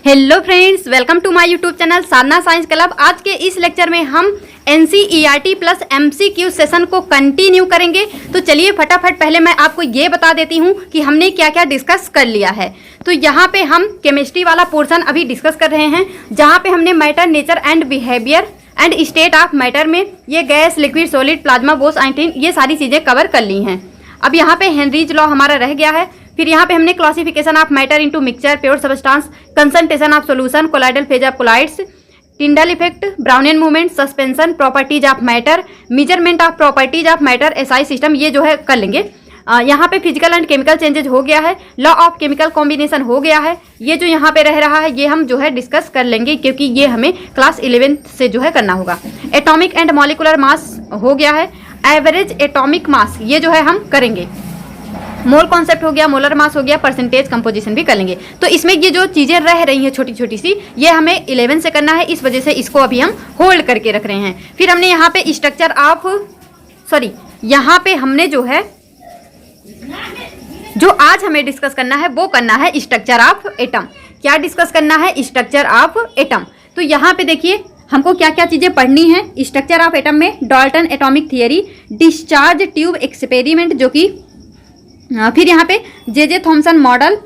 Hello friends, welcome to my YouTube channel Sadhana science club. आज के इस लेक्चर में हम एनसीईआरटी प्लस एमसीक्यू सेशन को कंटिन्यू करेंगे। तो चलिए फटाफट पहले मैं आपको ये बता देती हूँ कि हमने क्या क्या डिस्कस कर लिया है। तो यहाँ पे हम केमिस्ट्री वाला पोर्शन अभी डिस्कस कर रहे हैं, जहाँ पे हमने matter, nature and behaviour and state of matter में ये gas, liquid, solid, plasma, Bose, Einstein, ये सारी चीज़ें कवर कर ली हैं। अब यहाँ पे हेनरीज लॉ हमारा रह गया है। फिर यहाँ पे हमने classification of matter into mixture, pure substance, concentration of solution, colloidal phase of colloids, Tyndall effect, Brownian movement, suspension, properties of matter, measurement of properties of matter, SI system, ये जो है कर लेंगे। यहाँ पे फिजिकल एंड केमिकल चेंजेज हो गया है, लॉ ऑफ केमिकल कॉम्बिनेशन हो गया है। ये जो यहाँ पे रह रहा है ये हम जो है डिस्कस कर लेंगे, क्योंकि ये हमें क्लास 11th से जो है करना होगा। एटॉमिक एंड मॉलिकुलर मास हो गया है। एवरेज एटॉमिक मास ये जो है हम करेंगे। मोल कॉन्सेप्ट हो गया, मोलर मास हो गया, परसेंटेज कंपोजिशन भी कर लेंगे। तो इसमें ये जो चीज़ें रह रही हैं छोटी छोटी सी, ये हमें 11 से करना है, इस वजह से इसको अभी हम होल्ड करके रख रहे हैं। फिर हमने यहाँ पे स्ट्रक्चर ऑफ यहाँ पे हमने जो है जो आज हमें डिस्कस करना है वो करना है स्ट्रक्चर ऑफ एटम। क्या डिस्कस करना है? Structure of atom. तो यहाँ पे देखिए हमको क्या क्या चीज़ें पढ़नी है स्ट्रक्चर ऑफ एटम में। Dalton atomic theory, discharge tube experiment, जो कि फिर यहाँ पे J Thomson model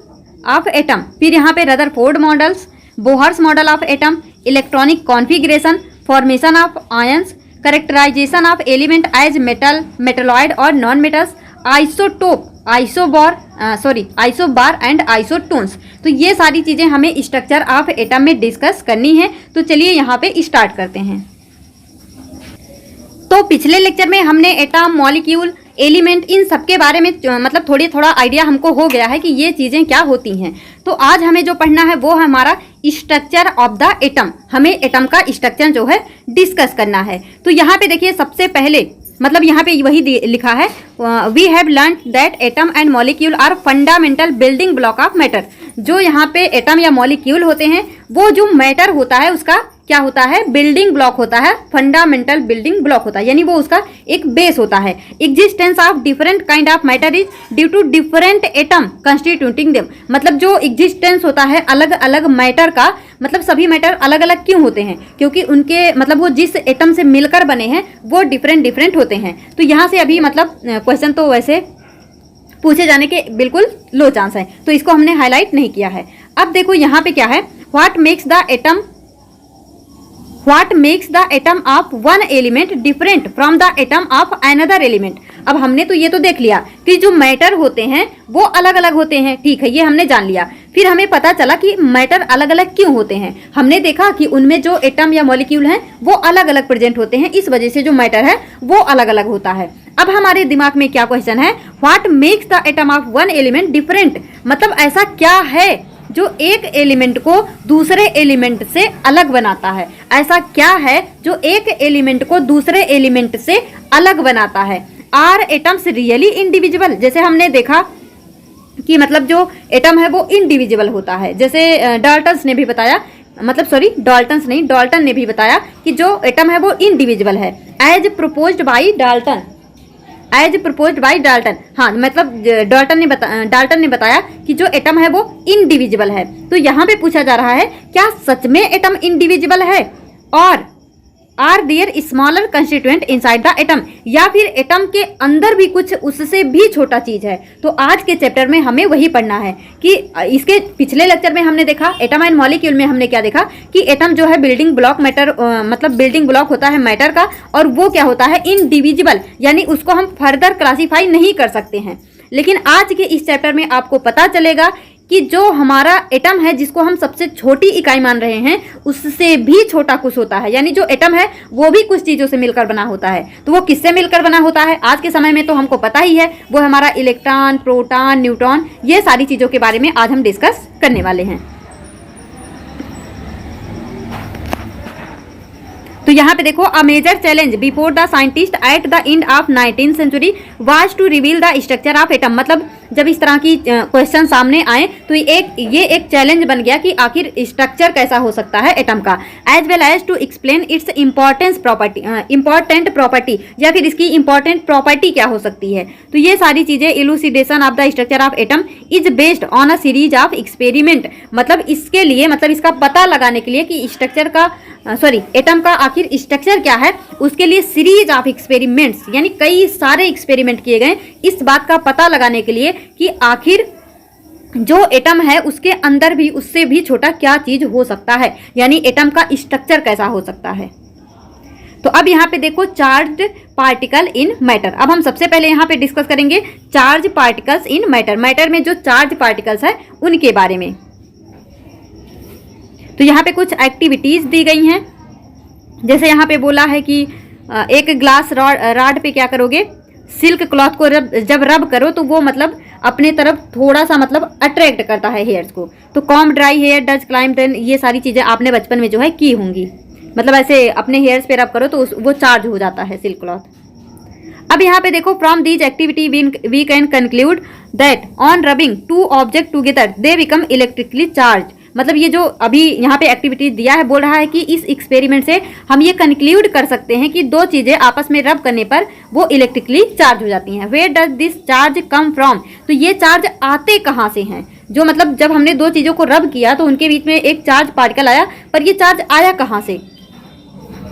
of atom, फिर यहाँ पे Rutherford models, Bohr's model of atom, electronic configuration, formation of ions, characterisation of element as metal, metalloid और non metals, isotope, isobar and isotones. तो ये सारी चीज़ें हमें स्ट्रक्चर ऑफ एटम में डिस्कस करनी है। तो चलिए यहाँ पे स्टार्ट करते हैं। तो पिछले लेक्चर में हमने एटम, मॉलिक्यूल, एलिमेंट, इन सब के बारे में मतलब थोड़ा आइडिया हमको हो गया है कि ये चीज़ें क्या होती हैं। तो आज हमें जो पढ़ना है वो हमारा स्ट्रक्चर ऑफ द एटम। हमें एटम का स्ट्रक्चर जो है डिस्कस करना है। तो यहाँ पे देखिए सबसे पहले मतलब यहाँ पे वही लिखा है, we have learn that atom and molecule are fundamental building block of matter. जो यहाँ पे एटम या मॉलिक्यूल होते हैं वो जो मैटर होता है उसका क्या होता है? बिल्डिंग ब्लॉक होता है, फंडामेंटल बिल्डिंग ब्लॉक होता है, यानी वो उसका एक बेस होता है। Existence of different kind of matter is due to different atom constituting them. मतलब जो एग्जिस्टेंस होता है अलग अलग मैटर का, मतलब सभी मैटर अलग अलग क्यों होते हैं? क्योंकि उनके मतलब वो जिस एटम से मिलकर बने हैं वो डिफरेंट होते हैं। तो यहाँ से अभी मतलब क्वेश्चन तो वैसे पूछे जाने के बिल्कुल लो चांस है, तो इसको हमने हाईलाइट नहीं किया है। अब देखो यहाँ पे क्या है, what makes the atom of one element different from the atom of another element. अब हमने तो ये तो देख लिया कि जो मैटर होते हैं वो अलग अलग होते हैं, ठीक है, ये हमने जान लिया। फिर हमें पता चला कि मैटर अलग अलग क्यों होते हैं। हमने देखा कि उनमें जो एटम या मॉलिक्यूल हैं वो अलग अलग प्रेजेंट होते हैं, इस वजह से जो मैटर है वो अलग अलग होता है। अब हमारे दिमाग में क्या क्वेश्चन है, what makes the atom of one element different. मतलब ऐसा क्या है जो एक एलिमेंट को दूसरे एलिमेंट से अलग बनाता है? ऐसा क्या है जो एक एलिमेंट को दूसरे एलिमेंट से अलग बनाता है? Are atoms really individual? जैसे हमने देखा कि मतलब जो एटम है वो इंडिविजुअल होता है, जैसे डाल्टन ने भी बताया कि जो एटम है वो इंडिविजुअल है। एज प्रपोज्ड बाई डाल्टन, हाँ, मतलब डाल्टन ने बताया कि जो एटम है वो इंडिविजुअल है। तो यहाँ पे पूछा जा रहा है क्या सच में एटम इंडिविजुअल है, और are there smaller constituent inside the atom, या फिर एटम के अंदर भी कुछ उससे भी छोटा चीज है? तो आज के चैप्टर में हमें वही पढ़ना है कि इसके पिछले लेक्चर में हमने देखा एटम एंड मॉलिक्यूल में हमने क्या देखा कि एटम जो है बिल्डिंग ब्लॉक मैटर, मतलब बिल्डिंग ब्लॉक होता है मैटर का, और वो क्या होता है? इंडिविजुअल, यानी उसको हम फर्दर क्लासीफाई नहीं कर सकते हैं। लेकिन आज के इस चैप्टर में आपको पता चलेगा कि जो हमारा एटम है जिसको हम सबसे छोटी इकाई मान रहे हैं उससे भी छोटा कुछ होता है, यानी जो एटम है वो भी कुछ चीज़ों से मिलकर बना होता है। तो वो किससे मिलकर बना होता है? आज के समय में तो हमको पता ही है, वो हमारा इलेक्ट्रॉन, प्रोटॉन, न्यूट्रॉन, ये सारी चीज़ों के बारे में आज हम डिस्कस करने वाले हैं। तो यहाँ पे देखो, a major challenge before the scientist at the end of 19th century was to reveal the structure of atom. मतलब जब इस तरह की क्वेश्चन सामने आए तो ये एक चैलेंज बन गया कि आखिर स्ट्रक्चर कैसा हो सकता है एटम का, as well as to explain its important property या फिर इसकी इंपॉर्टेंट प्रॉपर्टी क्या हो सकती है। तो ये सारी चीजें, elucidation of the structure of atom is based on a series of experiment. मतलब इसके लिए, मतलब इसका पता लगाने के लिए कि स्ट्रक्चर का एटम का आखिर स्ट्रक्चर क्या है, उसके लिए सीरीज ऑफ एक्सपेरिमेंट्स यानी कई सारे एक्सपेरिमेंट किए गए इस बात का पता लगाने के लिए कि आखिर जो एटम है उसके अंदर भी उससे भी छोटा क्या चीज हो सकता है, यानी एटम का स्ट्रक्चर कैसा हो सकता है। तो अब यहाँ पे देखो, चार्ज्ड पार्टिकल इन मैटर। अब हम सबसे पहले यहाँ पे डिस्कस करेंगे charge particles in matter. Matter में जो चार्ज पार्टिकल्स है उनके बारे में। तो यहाँ पे कुछ एक्टिविटीज दी गई हैं, जैसे यहाँ पे बोला है कि एक ग्लास रॉड पे क्या करोगे, सिल्क क्लॉथ को जब रब करो तो वो मतलब अपने तरफ थोड़ा सा मतलब अट्रैक्ट करता है हेयर्स को। तो comb dry hair does climb then, ये सारी चीजें आपने बचपन में जो है की होंगी। मतलब ऐसे अपने हेयर्स पे रब करो तो वो चार्ज हो जाता है सिल्क क्लॉथ। अब यहाँ पे देखो, from these activity we can conclude that on rubbing two object together they become electrically charge. मतलब ये जो अभी यहाँ पे एक्टिविटी दिया है, बोल रहा है कि इस एक्सपेरिमेंट से हम ये कंक्लूड कर सकते हैं कि दो चीजें आपस में रब करने पर वो इलेक्ट्रिकली चार्ज हो जाती हैं। Where does this charge come from, तो ये चार्ज आते कहाँ से हैं। जो मतलब जब हमने दो चीजों को रब किया तो उनके बीच में एक चार्ज पार्टिकल आया, पर ये चार्ज आया कहाँ से।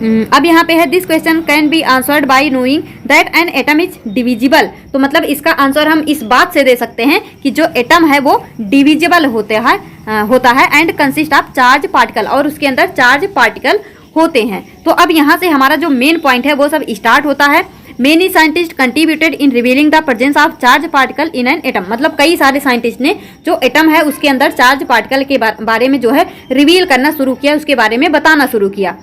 अब यहाँ पे है, this question can be answered bye knowing that an atom is divisible. तो मतलब इसका आंसर हम इस बात से दे सकते हैं कि जो एटम है वो डिविजिबल होता है and consist of charge particle, और उसके अंदर चार्ज पार्टिकल होते हैं। तो अब यहाँ से हमारा जो मेन पॉइंट है वो सब स्टार्ट होता है। Many scientist contributed in revealing the presence of charge particle in an atom. मतलब कई सारे साइंटिस्ट ने जो एटम है उसके अंदर चार्ज पार्टिकल के बारे में जो है रिवील करना शुरू किया, उसके बारे में बताना शुरू किया।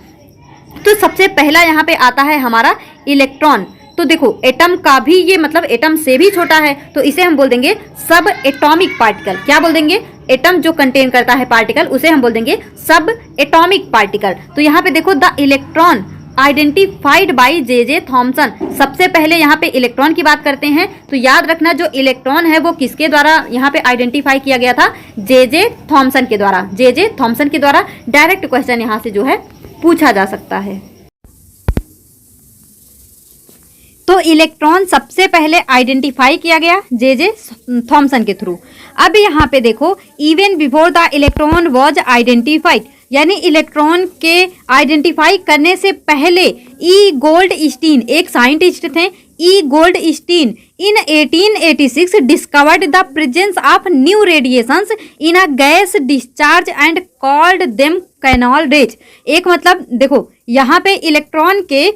तो सबसे पहला यहाँ पे आता है हमारा इलेक्ट्रॉन। तो देखो, एटम का भी ये मतलब एटम से भी छोटा है, तो इसे हम बोल देंगे सब एटॉमिक पार्टिकल। क्या बोल देंगे, एटम जो कंटेन करता है पार्टिकल उसे हम बोल देंगे सब एटॉमिक पार्टिकल। तो यहाँ पे देखो, the electron identified by J Thomson. सबसे पहले यहाँ पे इलेक्ट्रॉन की बात करते हैं, तो याद रखना जो इलेक्ट्रॉन है वो किसके द्वारा यहाँ पे आइडेंटिफाई किया गया था, जे थॉमसन के द्वारा। जे थॉमसन के द्वारा डायरेक्ट क्वेश्चन यहाँ से जो है पूछा जा सकता है। तो इलेक्ट्रॉन सबसे पहले आइडेंटिफाई किया गया जे थॉमसन के थ्रू। अब यहाँ पे देखो, even before the electron was identified, यानी इलेक्ट्रॉन के आइडेंटिफाई करने से पहले ई गोल्डस्टीन एक साइंटिस्ट थे। E Goldstein in 1886 discovered the presence of new radiations in a gas discharge and called them canal rays. एक मतलब देखो, यहाँ पे इलेक्ट्रॉन के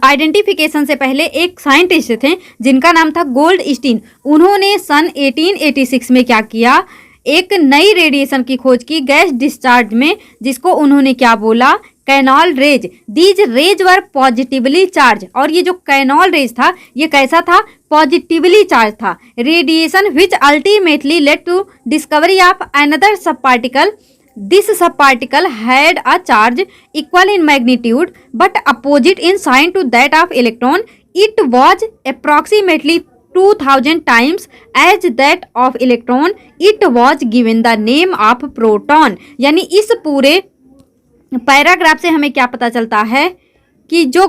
आइडेंटिफिकेशन से पहले एक साइंटिस्ट थे जिनका नाम था गोल्डस्टीन। उन्होंने सन 1886 में क्या किया, एक नई रेडिएशन की खोज की गैस डिस्चार्ज में, जिसको उन्होंने क्या बोला, canal rays. These rays were positively charge. और ये जो कैनॉल रेज था ये कैसा था, पॉजिटिवली चार्ज था। Radiation which ultimately led to discovery of another subparticle. This subparticle had a charge equal in magnitude but opposite in sign to that of electron. It was approximately 2000 times as that of electron. It was given the name of proton. यानी इस पूरे paragraph से हमें क्या पता चलता है कि जो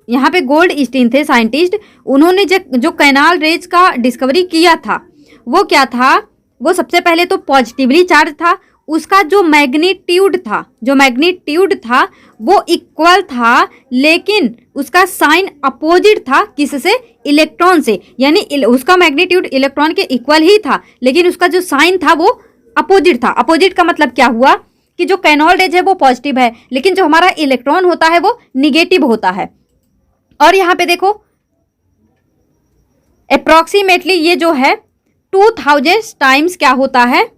यहाँ पे गोल्डस्टीन थे साइंटिस्ट, उन्होंने जो कैनाल रेज का डिस्कवरी किया था वो क्या था, वो सबसे पहले तो पॉजिटिवली चार्ज था। उसका जो मैग्नीट्यूड था वो इक्वल था, लेकिन उसका साइन अपोजिट था किससे, इलेक्ट्रॉन से। यानी उसका मैग्नीट्यूड इलेक्ट्रॉन के इक्वल ही था, लेकिन उसका जो साइन था वो अपोजिट था। अपोजिट का मतलब क्या हुआ कि जो कैनॉल रेज है वो पॉजिटिव है, लेकिन जो हमारा इलेक्ट्रॉन होता है वो निगेटिव होता है। और यहाँ पे देखो, अप्रॉक्सीमेटली ये जो है 2000 टाइम्स क्या होता है,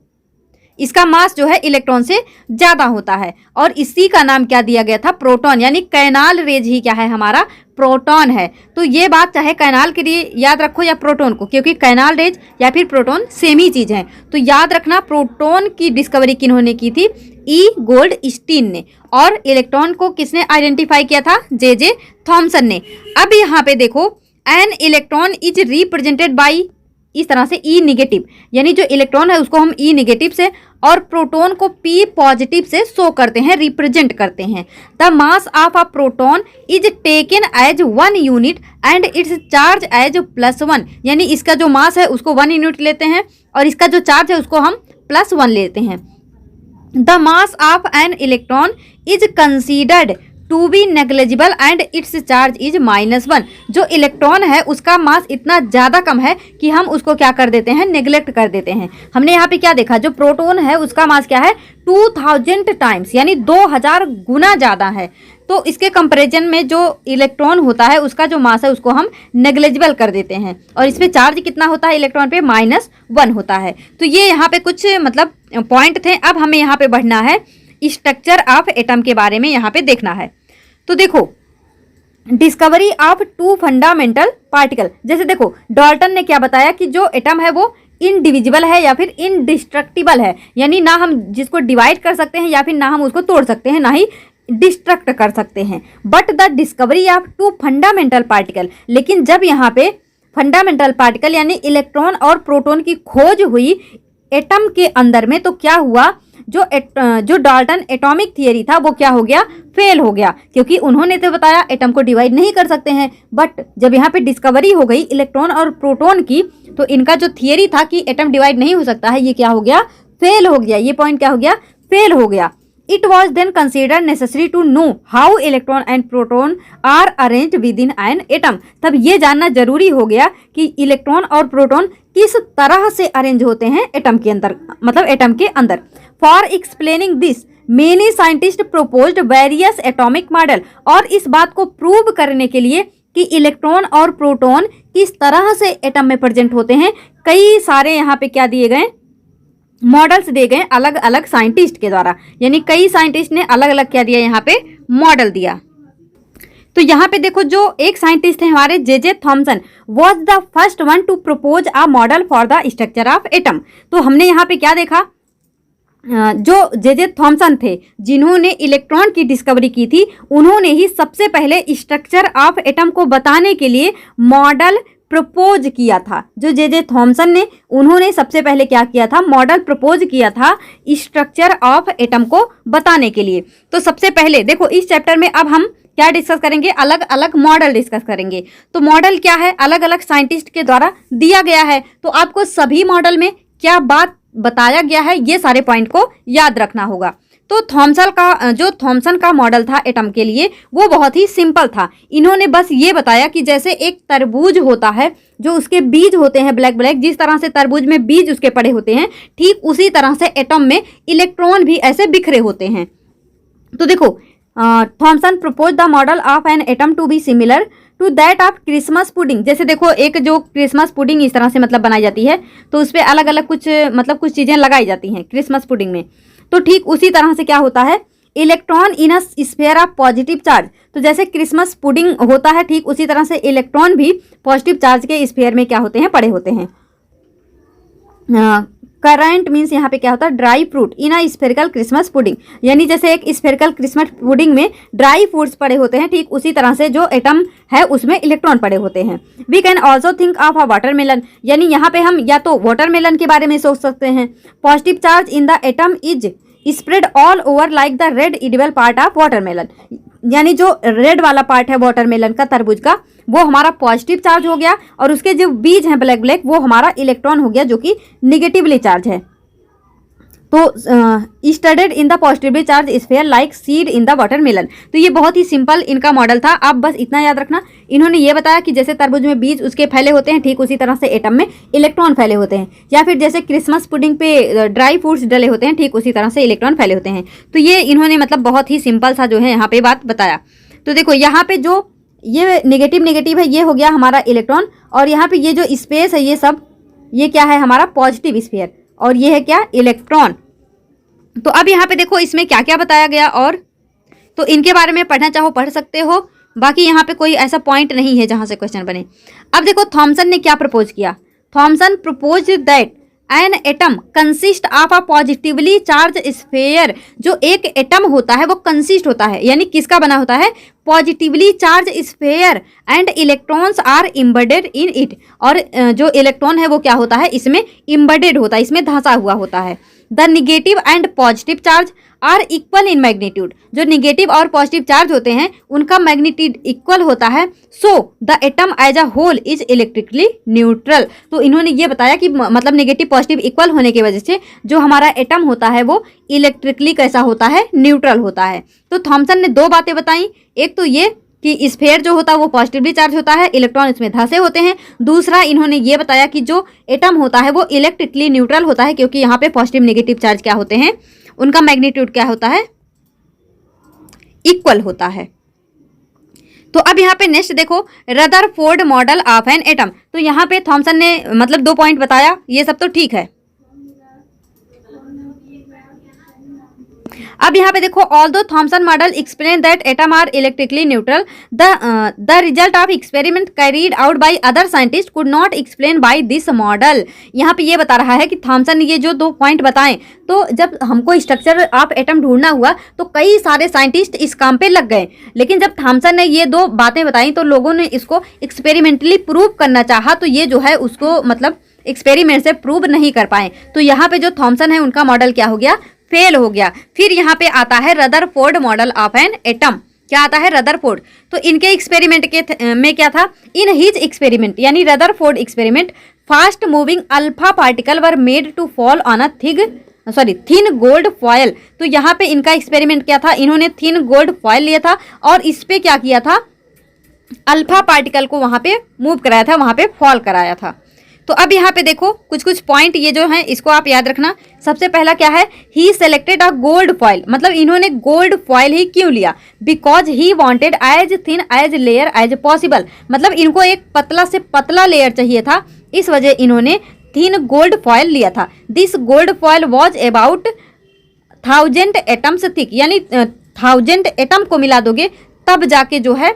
इसका मास जो है इलेक्ट्रॉन से ज्यादा होता है, और इसी का नाम क्या दिया गया था, प्रोटॉन। यानी कैनाल रेज ही क्या है, हमारा प्रोटॉन है। तो ये बात चाहे कैनाल के लिए याद रखो या प्रोटॉन को, क्योंकि कैनाल रेज या फिर प्रोटॉन सेम ही चीज है। तो याद रखना, प्रोटॉन की डिस्कवरी किन्होंने की थी, ई गोल्डस्टीन ने। और इलेक्ट्रॉन को किसने आइडेंटिफाई किया था? जे थॉमसन ने। अब यहाँ पे देखो, N electron is represented by, इस तरह से ई निगेटिव, यानी जो इलेक्ट्रॉन है उसको हम ई निगेटिव से और प्रोटॉन को पी पॉजिटिव से शो करते हैं, रिप्रेजेंट करते हैं। The mass of a proton is taken as 1 unit and its charge as +1, यानी इसका जो मास है उसको 1 यूनिट लेते हैं और इसका जो चार्ज है उसको हम +1 लेते हैं। The mass of an electron is considered to be negligible and its charge is -1, जो इलेक्ट्रॉन है उसका मास इतना ज़्यादा कम है कि हम उसको क्या कर देते हैं? नेग्लेक्ट कर देते हैं। हमने यहाँ पे क्या देखा, जो प्रोटॉन है उसका मास क्या है? 2000 टाइम्स, यानी 2000 गुना ज़्यादा है। तो इसके कंपैरिजन में जो इलेक्ट्रॉन होता है उसका जो मास है उसको हम नेग्लिजिबल कर देते हैं और इस पर चार्ज कितना होता है? इलेक्ट्रॉन पे -1 होता है। तो ये यहाँ पे कुछ मतलब पॉइंट थे। अब हमें यहाँ पे बढ़ना है, स्ट्रक्चर ऑफ एटम के बारे में यहाँ पे देखना है। तो देखो, डिस्कवरी ऑफ 2 फंडामेंटल पार्टिकल, जैसे देखो डाल्टन ने क्या बताया कि जो एटम है वो इनडिविजिबल है या फिर इनडिस्ट्रक्टिबल है, यानी ना हम जिसको डिवाइड कर सकते हैं या फिर ना हम उसको तोड़ सकते हैं, ना ही डिस्ट्रक्ट कर सकते हैं। But the discovery of 2 fundamental particle, लेकिन जब यहाँ पे फंडामेंटल पार्टिकल यानी इलेक्ट्रॉन और प्रोटॉन की खोज हुई एटम के अंदर में, तो क्या हुआ? जो डाल्टन एटॉमिक थियरी था वो क्या हो गया? फेल हो गया, क्योंकि उन्होंने तो बताया एटम को डिवाइड नहीं कर सकते हैं। बट जब यहाँ पे डिस्कवरी हो गई इलेक्ट्रॉन और प्रोटॉन की, तो इनका जो थियरी था कि एटम डिवाइड नहीं हो सकता है, ये क्या हो गया? फेल हो गया। ये पॉइंट क्या हो गया? फेल हो गया। It was then considered necessary to know how electron and proton are arranged within an atom. तब ये जानना जरूरी हो गया कि इलेक्ट्रॉन और प्रोटॉन किस तरह से अरेंज होते हैं एटम के अंदर, मतलब एटम के अंदर। For explaining this many scientist proposed various atomic model, और इस बात को प्रूव करने के लिए कि इलेक्ट्रॉन और प्रोटॉन किस तरह से एटम में प्रेजेंट होते हैं, कई सारे यहाँ पे क्या दिए गए? मॉडल्स दिए गए अलग अलग साइंटिस्ट के द्वारा, यानी कई साइंटिस्ट ने अलग अलग क्या दिया? यहाँ पे मॉडल दिया। तो यहाँ पे देखो, जो एक साइंटिस्ट थे हमारे J Thomson, was the first one two propose a model for the structure of atom. तो हमने यहाँ पे क्या देखा? जो जे थॉमसन थे जिन्होंने इलेक्ट्रॉन की डिस्कवरी की थी, उन्होंने ही सबसे पहले स्ट्रक्चर ऑफ एटम को बताने के लिए मॉडल प्रपोज किया था। जो जे थॉमसन ने, उन्होंने सबसे पहले क्या किया था? मॉडल प्रपोज किया था स्ट्रक्चर ऑफ एटम को बताने के लिए। तो सबसे पहले देखो, इस चैप्टर में अब हम क्या डिस्कस करेंगे? अलग अलग मॉडल डिस्कस करेंगे। तो मॉडल क्या है? अलग अलग साइंटिस्ट के द्वारा दिया गया है। तो आपको सभी मॉडल में क्या बात बताया गया है, ये सारे पॉइंट को याद रखना होगा। तो थॉमसन का मॉडल था एटम के लिए, वो बहुत ही सिंपल था। इन्होंने बस ये बताया कि जैसे एक तरबूज होता है, जो उसके बीज होते हैं ब्लैक ब्लैक, जिस तरह से तरबूज में बीज उसके पड़े होते हैं, ठीक उसी तरह से एटम में इलेक्ट्रॉन भी ऐसे बिखरे होते हैं। तो देखो, Thomson propose the model of an atom to be similar to that of Christmas pudding. जैसे देखो, एक जो क्रिसमस पुडिंग इस तरह से मतलब बनाई जाती है, तो उस पर अलग अलग कुछ चीज़ें लगाई जाती हैं क्रिसमस पुडिंग में। तो ठीक उसी तरह से क्या होता है? Electron in a sphere of positive charge. तो जैसे क्रिसमस पुडिंग होता है, ठीक उसी तरह से इलेक्ट्रॉन भी पॉजिटिव चार्ज के स्फीयर में क्या होते हैं? पड़े होते हैं। करंट मीन्स यहाँ पे क्या होता है? Dry fruit in a spherical Christmas pudding, यानी जैसे एक स्फेरिकल क्रिसमस पुडिंग में ड्राई फ्रूट्स पड़े होते हैं, ठीक उसी तरह से जो एटम है उसमें इलेक्ट्रॉन पड़े होते हैं। We can also think of a watermelon, यानी यहाँ पे हम या तो वाटरमेलन के बारे में सोच सकते हैं। Positive charge in the atom is spread all over like the red edible part of watermelon, यानी जो रेड वाला पार्ट है वाटरमेलन का, तरबूज का, वो हमारा पॉजिटिव चार्ज हो गया, और उसके जो बीज हैं ब्लैक ब्लैक, वो हमारा इलेक्ट्रॉन हो गया जो कि निगेटिवली चार्ज है। तो studded in the positively charge sphere like seed in the watermelon. तो ये बहुत ही सिंपल इनका मॉडल था। आप बस इतना याद रखना, इन्होंने ये बताया कि जैसे तरबूज में बीज उसके फैले होते हैं, ठीक उसी तरह से एटम में इलेक्ट्रॉन फैले होते हैं, या फिर जैसे क्रिसमस पुडिंग पे ड्राई फ्रूट्स डले होते हैं, ठीक उसी तरह से इलेक्ट्रॉन फैले होते हैं। तो ये इन्होंने मतलब बहुत ही सिंपल सा जो है यहाँ पे बात बताया। तो देखो, यहाँ पे जो ये नेगेटिव है, ये हो गया हमारा इलेक्ट्रॉन, और यहाँ पे ये जो स्पेस है, ये सब ये क्या है? हमारा पॉजिटिव स्फीयर, और ये है क्या? इलेक्ट्रॉन। तो अब यहाँ पे देखो इसमें क्या क्या बताया गया, और तो इनके बारे में पढ़ना चाहो पढ़ सकते हो। बाकी यहाँ पे कोई ऐसा पॉइंट नहीं है जहाँ से क्वेश्चन बने। अब देखो थॉमसन ने क्या प्रपोज किया। Thomson propose that an atom consist of a positively charge sphere, जो एक एटम होता है वो कंसिस्ट होता है यानी किसका बना होता है, positively charge sphere, and electrons are embedded in it, और जो इलेक्ट्रॉन है वो क्या होता है, इसमें इम्बेडेड होता है, इसमें धंसा हुआ होता है। The negative and positive charge are equal in magnitude, जो निगेटिव और पॉजिटिव चार्ज होते हैं उनका मैग्नीट्यूड इक्वल होता है। So the atom as a whole is electrically neutral, तो इन्होंने ये बताया कि मतलब नेगेटिव पॉजिटिव इक्वल होने की वजह से जो हमारा एटम होता है वो इलेक्ट्रिकली कैसा होता है, न्यूट्रल होता है। तो थॉमसन ने दो बातें बताई, एक तो ये कि स्फीयर जो होता है वो पॉजिटिवली चार्ज होता है, इलेक्ट्रॉन इसमें धंसे होते हैं। दूसरा इन्होंने ये बताया कि जो एटम होता है वो इलेक्ट्रिकली न्यूट्रल होता है, क्योंकि यहाँ पे पॉजिटिव नेगेटिव चार्ज क्या होते हैं, उनका मैग्नीट्यूड क्या होता है, इक्वल होता है। तो अब यहाँ पे नेक्स्ट देखो, Rutherford model of an atom, तो यहाँ पे थॉमसन ने मतलब 2 पॉइंट बताया, ये सब तो ठीक है। अब यहाँ पे देखो, although Thomson model explain that atom are electrically neutral, the result of experiment carried out by other scientist could not explain by this model. यहाँ पे ये बता रहा है कि थॉमसन ने ये जो 2 पॉइंट बताएं, तो जब हमको स्ट्रक्चर ऑफ एटम ढूंढना हुआ तो कई सारे साइंटिस्ट इस काम पे लग गए, लेकिन जब थॉमसन ने ये 2 बातें बताई तो लोगों ने इसको एक्सपेरिमेंटली प्रूव करना चाहा, तो ये जो है उसको मतलब एक्सपेरिमेंट से प्रूव नहीं कर पाए। तो यहाँ पे जो थॉमसन है उनका मॉडल क्या हो गया, फेल हो गया। फिर यहाँ पे आता है Rutherford model of an atom, क्या आता है, रदरफोर्ड। तो इनके एक्सपेरिमेंट के में क्या था, इन हिज एक्सपेरिमेंट यानी Rutherford experiment, fast moving alpha particle were made to fall on a thin gold foil. तो यहाँ पे इनका एक्सपेरिमेंट क्या था, इन्होंने थिन गोल्ड फॉयल लिया था और इस पे क्या किया था, अल्फा पार्टिकल को वहां पे मूव कराया था, वहां पे फॉल कराया था। तो अब यहाँ पे देखो कुछ पॉइंट ये जो हैं इसको आप याद रखना। सबसे पहला क्या है, he selected a gold foil, मतलब इन्होंने गोल्ड फॉयल ही क्यों लिया, because he wanted as thin as layer as possible, मतलब इनको एक पतला से पतला लेयर चाहिए था, इस वजह इन्होंने थिन गोल्ड फॉयल लिया था। This gold foil was about 1000 atoms thick, यानी 1000 एटम को मिला दोगे तब जाके जो है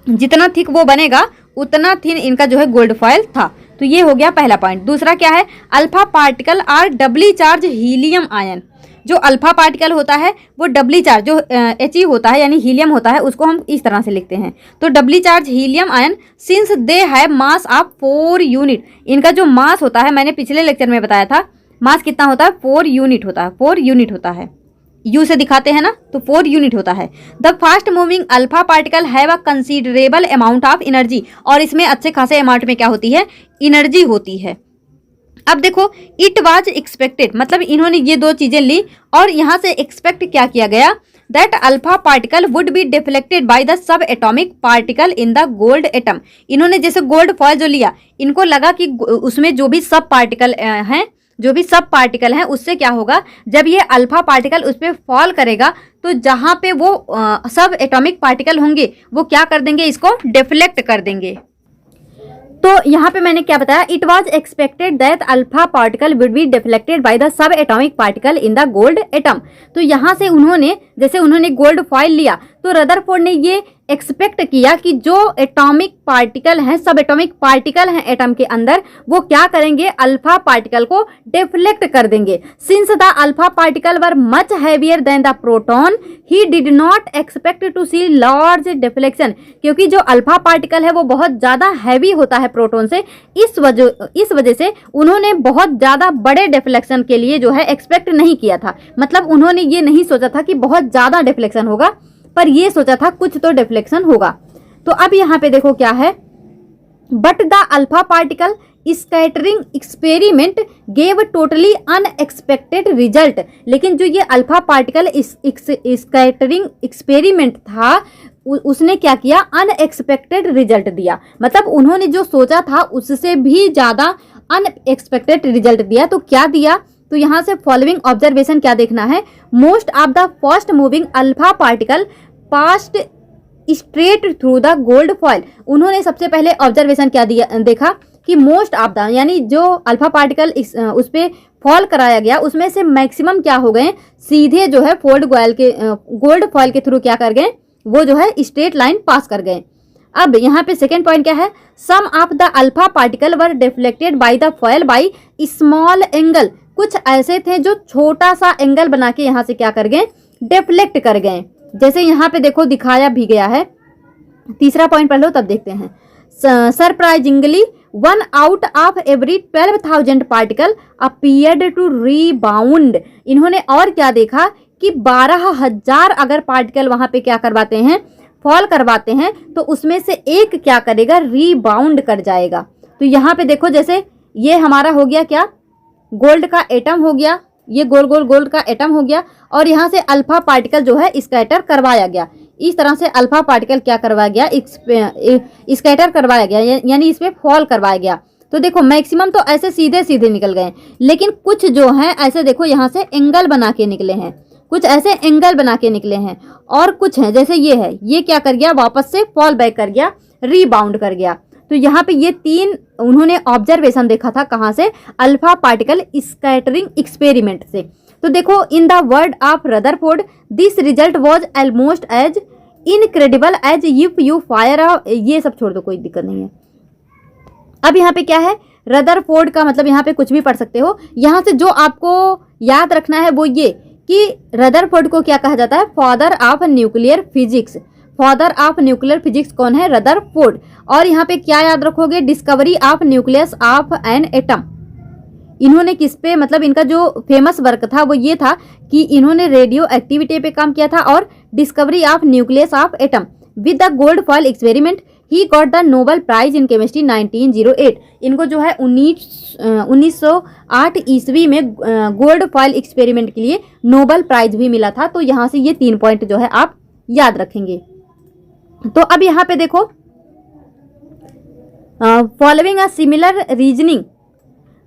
जितना थिक वो बनेगा उतना थिन इनका जो है गोल्ड फॉयल था। तो ये हो गया पहला पॉइंट। दूसरा क्या है, alpha particle are doubly charge helium ion, जो अल्फा पार्टिकल होता है वो डबली चार्ज, जो He होता है यानी हीलियम होता है, उसको हम इस तरह से लिखते हैं। तो doubly charge helium ion, since they have mass of 4 unit, इनका जो मास होता है मैंने पिछले लेक्चर में बताया था, मास कितना होता है, 4 यूनिट होता है, 4 यूनिट होता है, यू से दिखाते हैं ना, तो 4 यूनिट होता है। The fast moving alpha particle have a considerable amount of energy, और इसमें अच्छे खासे अमाउंट में क्या होती है, एनर्जी होती है। अब देखो, इट वाज एक्सपेक्टेड, मतलब इन्होंने ये 2 चीजें ली और यहाँ से एक्सपेक्ट क्या किया गया, that alpha particle would be deflected by the sub atomic particle in the gold atom. इन्होंने जैसे गोल्ड फॉयल जो लिया, इनको लगा कि उसमें जो भी सब पार्टिकल हैं, जो भी सब पार्टिकल हैं, उससे क्या होगा, जब ये अल्फा पार्टिकल उस पर फॉल करेगा तो जहाँ पे वो सब एटॉमिक पार्टिकल होंगे वो क्या कर देंगे, इसको डिफ्लेक्ट कर देंगे। तो यहाँ पे मैंने क्या बताया, it was expected that alpha particle would be deflected by the sub atomic particle in the gold atom. तो यहाँ से उन्होंने जैसे उन्होंने गोल्ड फॉयल लिया तो रदरफोर्ड ने ये एक्सपेक्ट किया कि जो एटॉमिक पार्टिकल हैं, सब एटॉमिक पार्टिकल हैं एटम के अंदर, वो क्या करेंगे, अल्फा पार्टिकल को डिफ्लेक्ट कर देंगे। Since the alpha particle were much heavier than the proton, he did not expect to see large deflection, क्योंकि जो अल्फा पार्टिकल है वो बहुत ज्यादा हैवी होता है प्रोटॉन से, इस वजह से उन्होंने बहुत ज्यादा बड़े डिफ्लेक्शन के लिए जो है एक्सपेक्ट नहीं किया था। मतलब उन्होंने ये नहीं सोचा था कि बहुत ज्यादा डिफ्लेक्शन होगा, पर ये सोचा था कुछ तो डिफ्लेक्शन होगा। तो अब यहाँ पे देखो क्या है, but the alpha particle scattering experiment gave totally unexpected result. लेकिन जो ये अल्फा पार्टिकल स्कैटरिंग एक्सपेरिमेंट था उसने क्या किया, अनएक्सपेक्टेड रिजल्ट दिया। मतलब उन्होंने जो सोचा था उससे भी ज्यादा अनएक्सपेक्टेड रिजल्ट दिया। तो क्या दिया, तो यहाँ से फॉलोइंग ऑब्जर्वेशन क्या देखना है, most of the fast moving alpha particle past straight through the gold foil. उन्होंने सबसे पहले ऑब्जर्वेशन क्या देखा कि मोस्ट ऑफ द, यानी जो अल्फा पार्टिकल उस पे फॉल कराया गया उसमें से मैक्सिमम क्या हो गए, सीधे जो है गोल्ड फॉयल के थ्रू क्या कर गए, वो जो है स्ट्रेट लाइन पास कर गए। अब यहाँ पे सेकेंड पॉइंट क्या है, सम of the alpha particle were deflected by the foil by small angle, कुछ ऐसे थे जो छोटा सा एंगल बना के यहाँ से क्या कर गए, डिफ्लेक्ट कर गए। जैसे यहाँ पे देखो दिखाया भी गया है। तीसरा पॉइंट पढ़ लो तब देखते हैं। Surprisingly 1 out of every 12,000 particle appeared to rebound. इन्होंने और क्या देखा कि 12,000 अगर पार्टिकल वहां पे क्या करवाते हैं, फॉल करवाते हैं, तो उसमें से एक क्या करेगा, रीबाउंड कर जाएगा। तो यहाँ पे देखो जैसे ये हमारा हो गया क्या, गोल्ड का एटम हो गया, ये गोल गोल गोल्ड का एटम हो गया, और यहाँ से अल्फा पार्टिकल जो है स्कैटर करवाया गया। इस तरह से अल्फा पार्टिकल क्या करवाया गया, स्कैटर करवाया गया, यानी इसमें फॉल करवाया गया। तो देखो मैक्सिमम तो ऐसे सीधे सीधे निकल गए, लेकिन कुछ जो हैं ऐसे देखो यहाँ से एंगल बना के निकले हैं, कुछ ऐसे एंगल बना के निकले हैं, और कुछ हैं जैसे ये है, ये क्या कर गया, वापस से फॉल बैक कर गया, रीबाउंड कर गया। तो यहाँ पे ये 3 उन्होंने ऑब्जर्वेशन देखा था, कहाँ से, अल्फा पार्टिकल स्कैटरिंग एक्सपेरिमेंट से। तो देखो in the word of Rutherford this result was almost as incredible as if you fire, ये सब छोड़ दो, कोई दिक्कत नहीं है। अब यहाँ पे क्या है, रदरफोर्ड का मतलब यहाँ पे कुछ भी पढ़ सकते हो। यहाँ से जो आपको याद रखना है वो ये कि रदरफोर्ड को क्या कहा जाता है, father of nuclear physics. Father of nuclear physics कौन है, रदरफोर्ड। और यहाँ पे क्या याद रखोगे, discovery of nucleus of an atom. इन्होंने किस पे, मतलब इनका जो फेमस वर्क था वो ये था कि इन्होंने रेडियो एक्टिविटी पे काम किया था, और discovery of nucleus of atom with the gold foil experiment he got the Nobel prize in chemistry 1908। इनको जो है 1908 ईस्वी में गोल्ड फॉयल एक्सपेरिमेंट के लिए नोबेल प्राइज भी मिला था। तो यहाँ से ये 3 पॉइंट जो है आप याद रखेंगे। तो अब यहाँ पे देखो, following a similar reasoning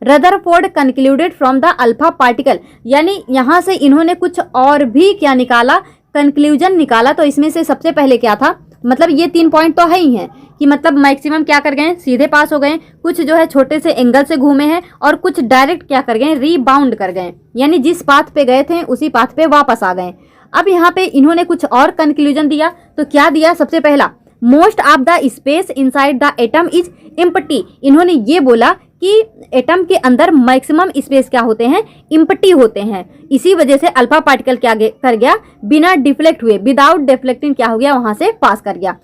Rutherford concluded from the alpha particle, यानी यहाँ से इन्होंने कुछ और भी क्या निकाला, कंक्लूजन निकाला। तो इसमें से सबसे पहले क्या था, मतलब ये 3 पॉइंट तो है ही हैं कि मतलब मैक्सिमम क्या कर गए, सीधे पास हो गए, कुछ जो है छोटे से एंगल से घूमे हैं, और कुछ डायरेक्ट क्या कर गए, रीबाउंड कर गए, यानी जिस पाथ पे गए थे उसी पाथ पे वापस आ गए। अब यहाँ पे इन्होंने कुछ और कंक्लूजन दिया। तो क्या दिया, सबसे पहला, most of the space inside the atom is empty. इन्होंने ये बोला कि एटम के अंदर मैक्सिमम स्पेस क्या होते हैं, एम्प्टी होते हैं। इसी वजह से अल्फा पार्टिकल क्या कर गया, बिना डिफ्लेक्ट हुए, विदाउट डिफ्लेक्टिंग क्या हो गया, वहां से पास कर गया।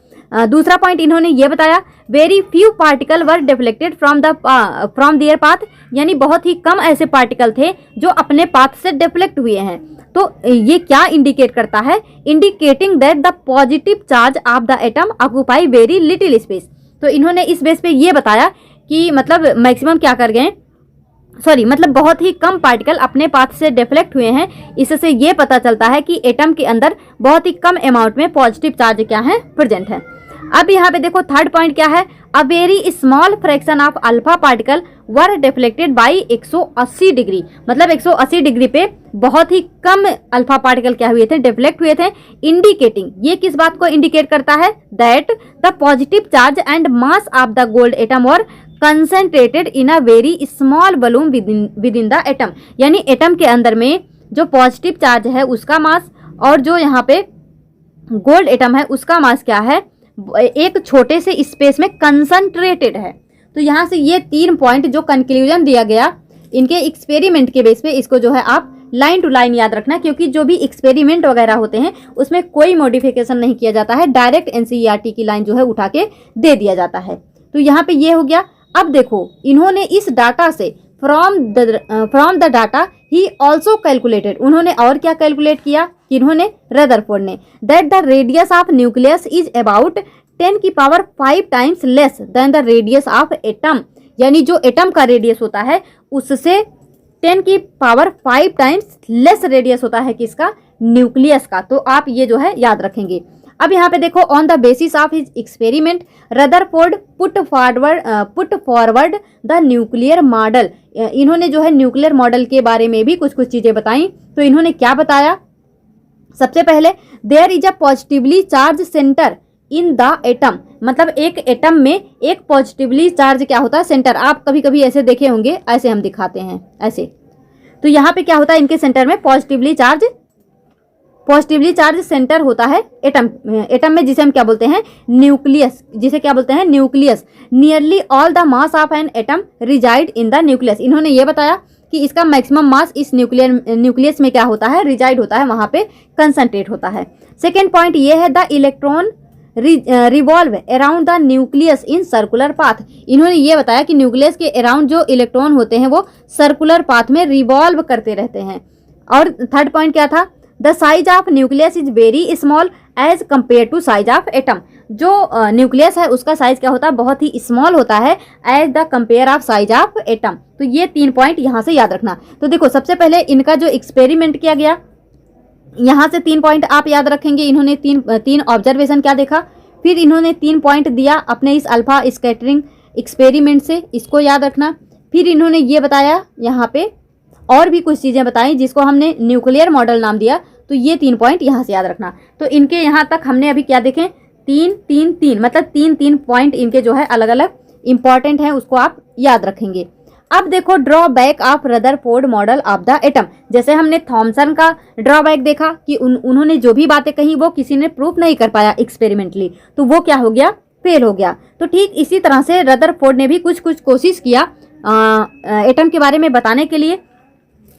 दूसरा पॉइंट इन्होंने ये बताया, very few particle were deflected from there path, यानी बहुत ही कम ऐसे पार्टिकल थे जो अपने पाथ से डिफ्लेक्ट हुए हैं। तो ये क्या इंडिकेट करता है, indicating that the positive charge of the atom occupy very little space. तो इन्होंने इस बेस पे ये बताया कि मतलब मैक्सिमम क्या कर गए, मतलब बहुत ही कम पार्टिकल अपने पाथ से डिफ्लेक्ट हुए हैं। इससे ये पता चलता है कि एटम के अंदर बहुत ही कम अमाउंट में पॉजिटिव चार्ज क्या है, प्रेजेंट है। अब यहाँ पे देखो थर्ड पॉइंट क्या है, अ very small fraction of alpha particle were deflected bye 180 degree, मतलब 180 डिग्री पे बहुत ही कम अल्फा पार्टिकल क्या हुए थे, डिफ्लेक्ट हुए थे। इंडिकेटिंग, ये किस बात को इंडिकेट करता है, that the positive charge and mass of the gold atom और concentrated in a very small volume within the atom, यानी एटम के अंदर में जो पॉजिटिव चार्ज है उसका मास, और जो यहाँ पे गोल्ड एटम है उसका मास क्या है, एक छोटे से स्पेस में कंसंट्रेटेड है। तो यहाँ से ये 3 पॉइंट जो कंक्लूजन दिया गया इनके एक्सपेरिमेंट के बेस पे, इसको जो है आप लाइन टू लाइन याद रखना, क्योंकि जो भी एक्सपेरिमेंट वगैरह होते हैं उसमें कोई मॉडिफिकेशन नहीं किया जाता है, डायरेक्ट एनसीईआरटी की लाइन जो है उठा के दे दिया जाता है। तो यहाँ पे ये हो गया। अब देखो इन्होंने इस डाटा से from the data he also calculated, उन्होंने और क्या कैलकुलेट किया, इन्होंने रदरफोर्ड ने, that the radius of nucleus is about 10 की power 5 times less than the radius of atom, यानी जो एटम का रेडियस होता है उससे 10 की पावर 5 टाइम्स लेस रेडियस होता है किसका, न्यूक्लियस का। तो आप ये जो है याद रखेंगे। अब यहाँ पे देखो, on the basis of his experiment Rutherford put forward the nuclear model, इन्होंने जो है न्यूक्लियर मॉडल के बारे में भी कुछ चीजें बताई। तो इन्होंने क्या बताया, सबसे पहले there is a positively charge centre in the atom, मतलब एक एटम में एक पॉजिटिवली चार्ज क्या होता है, सेंटर। आप कभी कभी ऐसे देखे होंगे, ऐसे हम दिखाते हैं ऐसे। तो यहाँ पे क्या होता है, इनके सेंटर में positively charge positively charge centre होता है एटम में, जिसे हम क्या बोलते हैं, न्यूक्लियस, जिसे क्या बोलते हैं, nucleus. Nearly all the mass of an atom reside in the nucleus. इन्होंने ये बताया कि इसका मैक्सिमम मास इस न्यूक्लियस में क्या होता है, रिजाइड होता है, वहां पे कंसंट्रेट होता है। सेकेंड पॉइंट ये है, the electron revolve around the nucleus in circular path. इन्होंने ये बताया कि न्यूक्लियस के अराउंड जो इलेक्ट्रॉन होते हैं वो सर्कुलर पाथ में रिवॉल्व करते रहते हैं। और थर्ड पॉइंट क्या था, the size of nucleus is very small as compare to size of atom. जो न्यूक्लियस है उसका साइज क्या होता है, बहुत ही स्मॉल होता है as the compare of size of atom. तो ये 3 पॉइंट यहाँ से याद रखना। तो देखो सबसे पहले इनका जो एक्सपेरिमेंट किया गया, यहाँ से 3 पॉइंट आप याद रखेंगे। इन्होंने तीन ऑब्जर्वेशन क्या देखा, फिर इन्होंने 3 पॉइंट दिया अपने इस अल्फा स्कैटरिंग एक्सपेरिमेंट से, इसको याद रखना। फिर इन्होंने ये बताया यहाँ पे और भी कुछ चीज़ें बताई जिसको हमने न्यूक्लियर मॉडल नाम दिया। तो ये 3 पॉइंट यहाँ से याद रखना। तो इनके यहाँ तक हमने अभी क्या देखें, 3 मतलब 3 पॉइंट इनके जो है अलग अलग इंपॉर्टेंट हैं, उसको आप याद रखेंगे। अब देखो drawback of Rutherford model of the atom. जैसे हमने थॉमसन का ड्रॉबैक देखा कि उन्होंने जो भी बातें कही वो किसी ने प्रूफ नहीं कर पाया एक्सपेरिमेंटली, तो वो क्या हो गया, फेल हो गया। तो ठीक इसी तरह से रदरफोर्ड ने भी कुछ कोशिश किया एटम के बारे में बताने के लिए।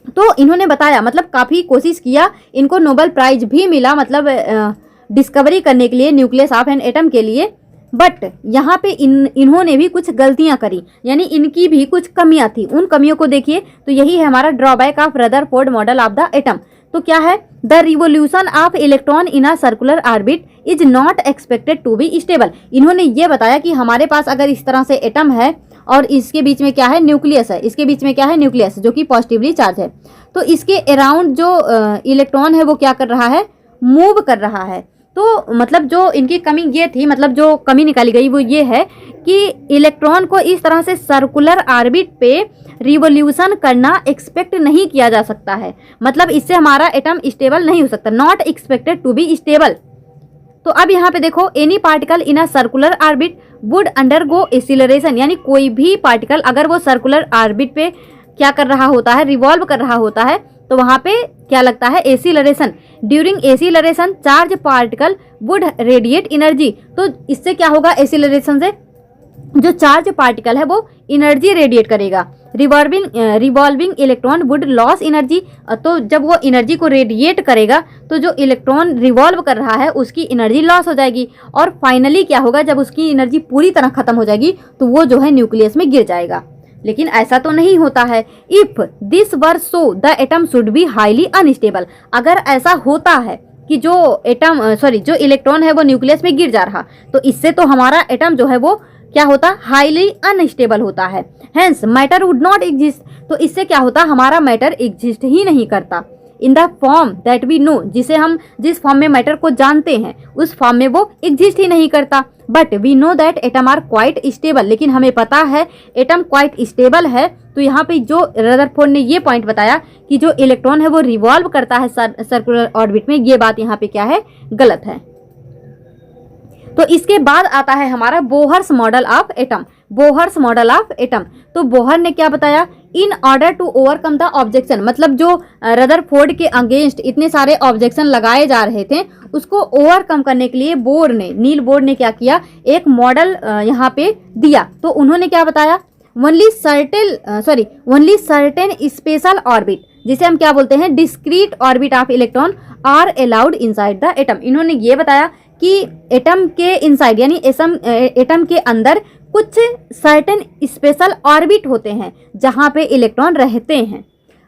तो इन्होंने बताया, मतलब काफ़ी कोशिश किया, इनको नोबेल प्राइज भी मिला, मतलब डिस्कवरी करने के लिए न्यूक्लियस ऑफ एन एटम के लिए। बट यहाँ पे इन्होंने भी कुछ गलतियां करी, यानी इनकी भी कुछ कमियां थी। उन कमियों को देखिए, तो यही है हमारा drawback of Rutherford model of the atom. तो क्या है, the revolution of electron in a circular orbit is not expected to be stable. इन्होंने ये बताया कि हमारे पास अगर इस तरह से एटम है और इसके बीच में क्या है, न्यूक्लियस है, इसके बीच में क्या है, न्यूक्लियस, जो कि पॉजिटिवली चार्ज है, तो इसके अराउंड जो इलेक्ट्रॉन है वो क्या कर रहा है, मूव कर रहा है। तो मतलब जो इनकी कमी ये थी, मतलब जो कमी निकाली गई वो ये है कि इलेक्ट्रॉन को इस तरह से सर्कुलर ऑर्बिट पे रिवोल्यूशन करना एक्सपेक्ट नहीं किया जा सकता है। मतलब इससे हमारा एटम स्टेबल नहीं हो सकता, not expected to be stable. तो अब यहाँ पे देखो, any particle in a circular orbit would undergo acceleration, यानी कोई भी पार्टिकल अगर वो सर्कुलर ऑर्बिट पे क्या कर रहा होता है, रिवॉल्व कर रहा होता है, तो वहां पे क्या लगता है, acceleration. During acceleration charge particle would radiate energy. तो इससे क्या होगा, एक्सीलरेशन से जो चार्ज पार्टिकल है वो एनर्जी रेडिएट करेगा। Revolving electron would loss energy. तो जब वो एनर्जी को रेडिएट करेगा तो जो इलेक्ट्रॉन रिवॉल्व कर रहा है उसकी एनर्जी लॉस हो जाएगी, और फाइनली क्या होगा, जब उसकी एनर्जी पूरी तरह खत्म हो जाएगी तो वो जो है न्यूक्लियस में गिर जाएगा। लेकिन ऐसा तो नहीं होता है। If this were so the atom should be highly unstable. अगर ऐसा होता है कि जो इलेक्ट्रॉन है वो न्यूक्लियस में गिर जा रहा, तो इससे तो हमारा एटम जो है वो क्या होता, हाईली अनस्टेबल होता है। Hence matter would not exist. तो इससे क्या होता, हमारा मैटर एग्जिस्ट ही नहीं करता। In the form that we know, जिस फॉर्म में मैटर को जानते हैं उस फॉर्म में वो एग्जिस्ट ही नहीं करता। But we know that atom are quite stable. लेकिन हमें पता है एटम क्वाइट स्टेबल है। तो यहाँ पे जो रदरफोर्ड ने ये पॉइंट बताया कि जो इलेक्ट्रॉन है वो रिवॉल्व करता है सर्कुलर ऑर्बिट में, ये बात यहाँ पे क्या है, गलत है। तो इसके बाद आता है हमारा Bohr's model of atom. Bohr's model of atom, तो बोहर ने क्या बताया, in order to overcome the objection, मतलब जो रदरफोर्ड के अगेंस्ट इतने सारे ऑब्जेक्शन लगाए जा रहे थे उसको ओवरकम करने के लिए नील बोर ने क्या किया, एक मॉडल यहाँ पे दिया। तो उन्होंने क्या बताया, ओनली सर्टेन स्पेशल ऑर्बिट, जिसे हम क्या बोलते हैं, discrete orbit of electron are allowed inside the atom. इन्होंने ये बताया कि एटम के इनसाइड, यानी एटम के अंदर कुछ सर्टेन स्पेशल ऑर्बिट होते हैं जहां पे इलेक्ट्रॉन रहते हैं।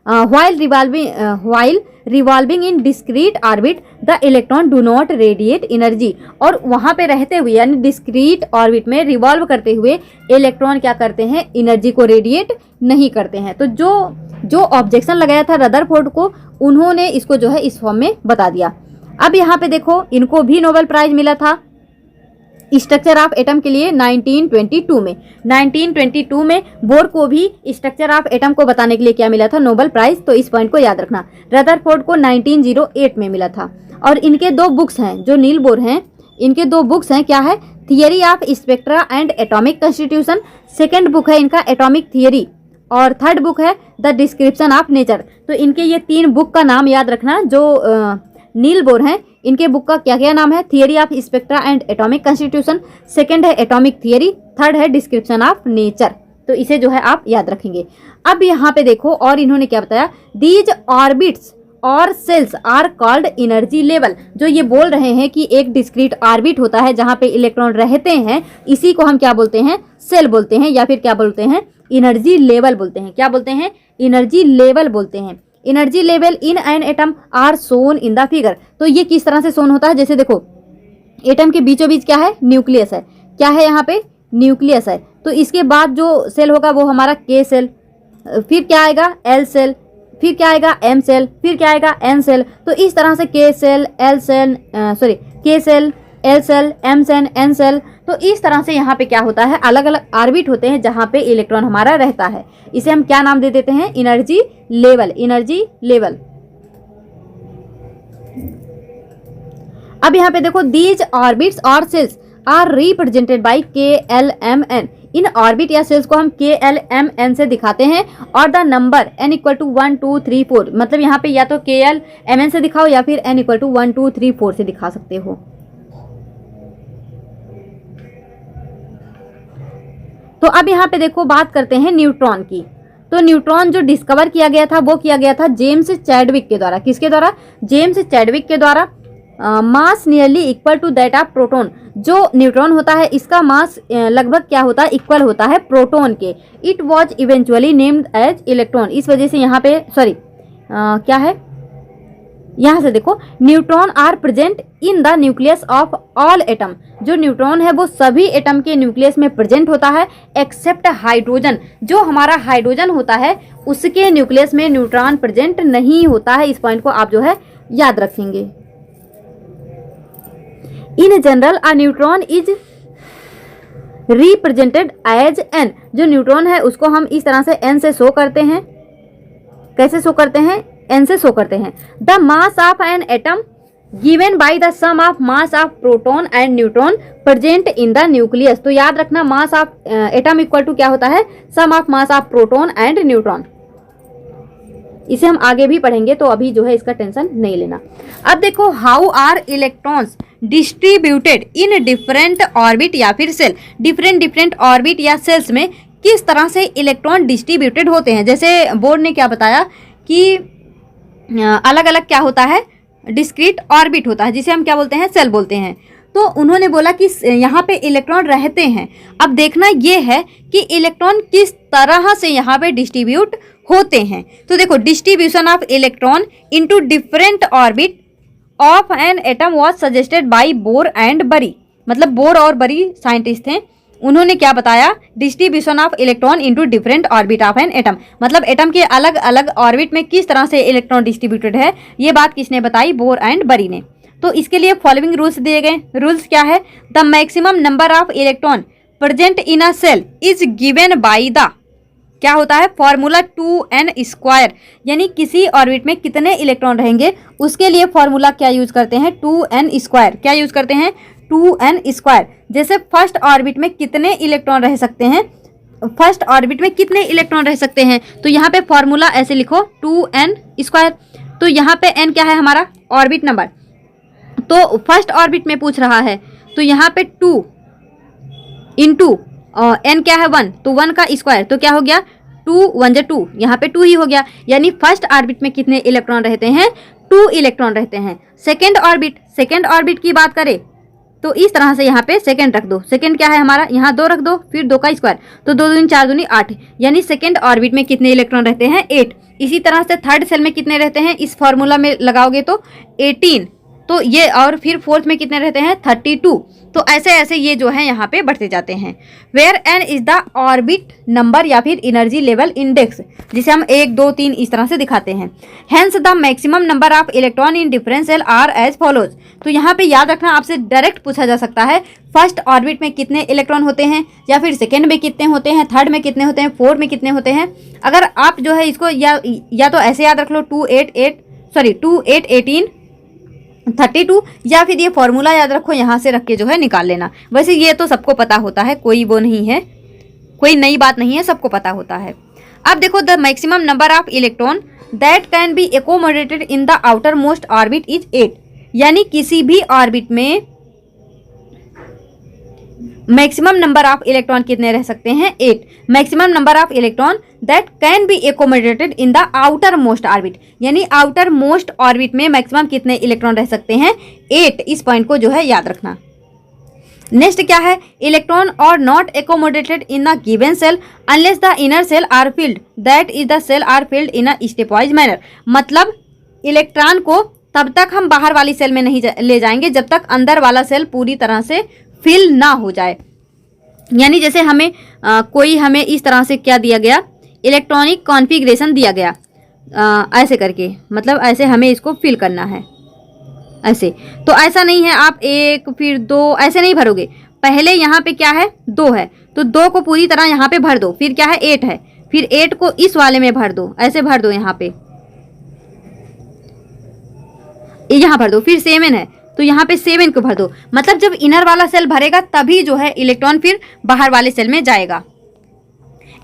while revolving in discrete orbit the electron do not radiate energy। और वहाँ पे रहते हुए, यानी डिस्क्रीट ऑर्बिट में रिवॉल्व करते हुए इलेक्ट्रॉन क्या करते हैं, एनर्जी को रेडिएट नहीं करते हैं। तो जो ऑब्जेक्शन लगाया था रदरफोर्ड को, उन्होंने इसको जो है इस फॉर्म में बता दिया। अब यहाँ पे देखो, इनको भी नोबेल प्राइज मिला था स्ट्रक्चर ऑफ एटम के लिए 1922 में बोर को भी स्ट्रक्चर ऑफ एटम को बताने के लिए क्या मिला था, नोबेल प्राइज। तो इस पॉइंट को याद रखना। रदरफोर्ड को 1908 में मिला था। और इनके 2 बुक्स हैं, जो नील बोर हैं, इनके 2 बुक्स हैं, क्या है, theory of spectra and atomic constitution. Second book है इनका एटॉमिक थियरी, और थर्ड बुक है द डिस्क्रिप्शन ऑफ नेचर। तो इनके ये 3 बुक का नाम याद रखना, जो नील बोर हैं, इनके बुक का क्या क्या नाम है? Theory of spectra and atomic constitution, second है एटॉमिक थियरी, थर्ड है डिस्क्रिप्शन ऑफ नेचर। तो इसे जो है आप याद रखेंगे। अब यहाँ पे देखो और इन्होंने क्या बताया, these orbits or shells are called energy level. जो ये बोल रहे हैं कि एक डिस्क्रीट ऑर्बिट होता है जहाँ पे इलेक्ट्रॉन रहते हैं, इसी को हम क्या बोलते हैं? सेल बोलते हैं, या फिर क्या बोलते हैं? एनर्जी लेवल बोलते हैं। क्या बोलते हैं? एनर्जी लेवल बोलते हैं। Energy level in an atom are shown in the figure. तो ये किस तरह से सोन होता है? जैसे देखो एटम के बीचों बीच क्या है? न्यूक्लियस है। क्या है यहाँ पे? न्यूक्लियस है। तो इसके बाद जो सेल होगा वो हमारा के सेल, फिर क्या आएगा? एल सेल, फिर क्या आएगा? एम सेल, फिर क्या आएगा? N shell. तो इस तरह से K shell, L shell, K shell, L shell, M shell, N shell. तो इस तरह से यहाँ पे क्या होता है? अलग अलग ऑर्बिट होते हैं जहाँ पे इलेक्ट्रॉन हमारा रहता है। इसे हम क्या नाम दे देते हैं? Energy level. Energy level. अब यहाँ पे देखो, these orbits or shells are represented by K L M N. इन ऑर्बिट या सेल्स को हम के एल एम एन से दिखाते हैं, और the number n equal to 1 2 3 4। मतलब यहाँ पे या तो के एल एम एन से दिखाओ या फिर n इक्वल टू 1 2 3 4 से दिखा सकते हो। तो अब यहाँ पे देखो बात करते हैं न्यूट्रॉन की। तो न्यूट्रॉन जो डिस्कवर किया गया था वो किया गया था जेम्स चैडविक के द्वारा। किसके द्वारा? जेम्स चैडविक के द्वारा। Mass nearly equal to that of proton. जो न्यूट्रॉन होता है इसका मास लगभग क्या होता है? इक्वल होता है प्रोटॉन के। It was eventually named as electron. इस वजह से यहाँ पे क्या है, यहाँ से देखो, neutron are present in the nucleus of all atom. जो न्यूट्रॉन है वो सभी एटम के न्यूक्लियस में प्रेजेंट होता है, एक्सेप्ट हाइड्रोजन। जो हमारा हाइड्रोजन होता है उसके न्यूक्लियस में न्यूट्रॉन प्रेजेंट नहीं होता है। इस पॉइंट को आप जो है याद रखेंगे। In general a neutron is represented as n. जो न्यूट्रॉन है उसको हम इस तरह से एन से शो करते हैं। कैसे शो करते हैं? एन से शो करते हैं। The mass of an atom given by the sum of mass of proton and neutron present in the nucleus. तो याद रखना, mass of atom equal to क्या होता है? सम of mass of proton and neutron. इसे हम आगे भी पढ़ेंगे, तो अभी जो है इसका टेंशन नहीं लेना। अब देखो, how are electrons distributed in different orbit या फिर सेल। डिफरेंट ऑर्बिट या सेल्स में किस तरह से इलेक्ट्रॉन डिस्ट्रीब्यूटेड होते हैं। जैसे बोर्ड ने क्या बताया कि अलग अलग क्या होता है? डिस्क्रीट ऑर्बिट होता है, जिसे हम क्या बोलते हैं? सेल बोलते हैं। तो उन्होंने बोला कि यहाँ पे इलेक्ट्रॉन रहते हैं। अब देखना ये है कि इलेक्ट्रॉन किस तरह से यहाँ पे डिस्ट्रीब्यूट होते हैं। तो देखो, distribution of electron into different orbit of an atom was suggested by bore and बरी। मतलब बोर और बरी साइंटिस्ट थे। उन्होंने क्या बताया? Distribution of electron into different orbit of an atom. मतलब एटम के अलग अलग ऑर्बिट में किस तरह से इलेक्ट्रॉन डिस्ट्रीब्यूटेड है, ये बात किसने बताई? बोर एंड बरी ने। तो इसके लिए फॉलोइंग रूल्स दिए गए। रूल्स क्या है? The maximum number of electron present in a shell is given by the, क्या होता है? Formula 2n²। यानी किसी ऑर्बिट में कितने इलेक्ट्रॉन रहेंगे उसके लिए फॉर्मूला क्या यूज करते हैं? 2n²। क्या यूज करते हैं? 2n²। जैसे फर्स्ट ऑर्बिट में कितने इलेक्ट्रॉन रह सकते हैं? फर्स्ट ऑर्बिट में कितने इलेक्ट्रॉन रह सकते हैं? तो यहाँ पे फॉर्मूला ऐसे लिखो, 2n²। तो यहाँ पे n क्या है? हमारा ऑर्बिट नंबर। तो फर्स्ट ऑर्बिट में पूछ रहा है, तो यहाँ पे 2 इंटू n क्या है? 1। तो 1 का स्क्वायर, तो क्या हो गया? 2 1 जा 2, यहाँ पे 2 ही हो गया। यानी फर्स्ट ऑर्बिट में कितने इलेक्ट्रॉन रहते हैं? 2 इलेक्ट्रॉन रहते हैं। सेकेंड ऑर्बिट की बात करें तो इस तरह से यहाँ पे सेकेंड रख दो। सेकेंड क्या है हमारा? यहाँ 2 रख दो, फिर 2 का स्क्वायर, तो 2 दूनी 4 दूनी 8। यानी सेकेंड ऑर्बिट में कितने इलेक्ट्रॉन रहते हैं? 8। इसी तरह से थर्ड सेल में कितने रहते हैं? इस फॉर्मूला में लगाओगे तो 18। तो ये, और फिर फोर्थ में कितने रहते हैं? 32। तो ऐसे ऐसे ये जो है यहाँ पे बढ़ते जाते हैं। Where n is the orbit number या फिर एनर्जी लेवल इंडेक्स, जिसे हम 1 2 3 इस तरह से दिखाते हैं। Hence the maximum number of electron in different shell are as follows. तो यहाँ पे याद रखना, आपसे डायरेक्ट पूछा जा सकता है फर्स्ट ऑर्बिट में कितने इलेक्ट्रॉन होते हैं, या फिर सेकेंड में कितने होते हैं, थर्ड में कितने होते हैं, फोर्थ में कितने होते हैं। अगर आप जो है इसको या तो ऐसे याद रख लो 2 8 18 32, या फिर ये फॉर्मूला याद रखो, यहाँ से रख के जो है निकाल लेना। वैसे ये तो सबको पता होता है, कोई वो नहीं है, कोई नई बात नहीं है, सबको पता होता है। अब देखो the maximum number of electron that can be accommodated in the outer most orbit is 8, यानी किसी भी ऑर्बिट में मैक्सिमम नंबर ऑफ इलेक्ट्रॉन कितने रह सकते हैं? 8। Maximum number of electron that can be accommodated in the outer most orbit, यानी outer most orbit में मैक्सिमम कितने इलेक्ट्रॉन रह सकते हैं? 8। इस पॉइंट को जो है याद रखना। नेक्स्ट क्या है? Electron are not accommodated in a given shell unless the inner shell are filled, that is the shell are filled in a stepwise manner. मतलब इलेक्ट्रॉन को तब तक हम बाहर वाली सेल में नहीं ले जाएंगे जब तक अंदर वाला सेल पूरी तरह से फिल ना हो जाए। यानी जैसे हमें कोई हमें इस तरह से क्या दिया गया, इलेक्ट्रॉनिक कॉन्फ़िगरेशन दिया गया ऐसे करके, मतलब ऐसे हमें इसको फिल करना है ऐसे। तो ऐसा नहीं है आप 1 फिर 2 ऐसे नहीं भरोगे। पहले यहाँ पे क्या है? 2 है, तो 2 को पूरी तरह यहाँ पे भर दो। फिर क्या है? 8 है, फिर 8 को इस वाले में भर दो, ऐसे भर दो, यहाँ पे यहाँ भर दो। फिर 7 है तो यहाँ पे 7 को भर दो। मतलब जब इनर वाला सेल भरेगा तभी जो है इलेक्ट्रॉन फिर बाहर वाले सेल में जाएगा।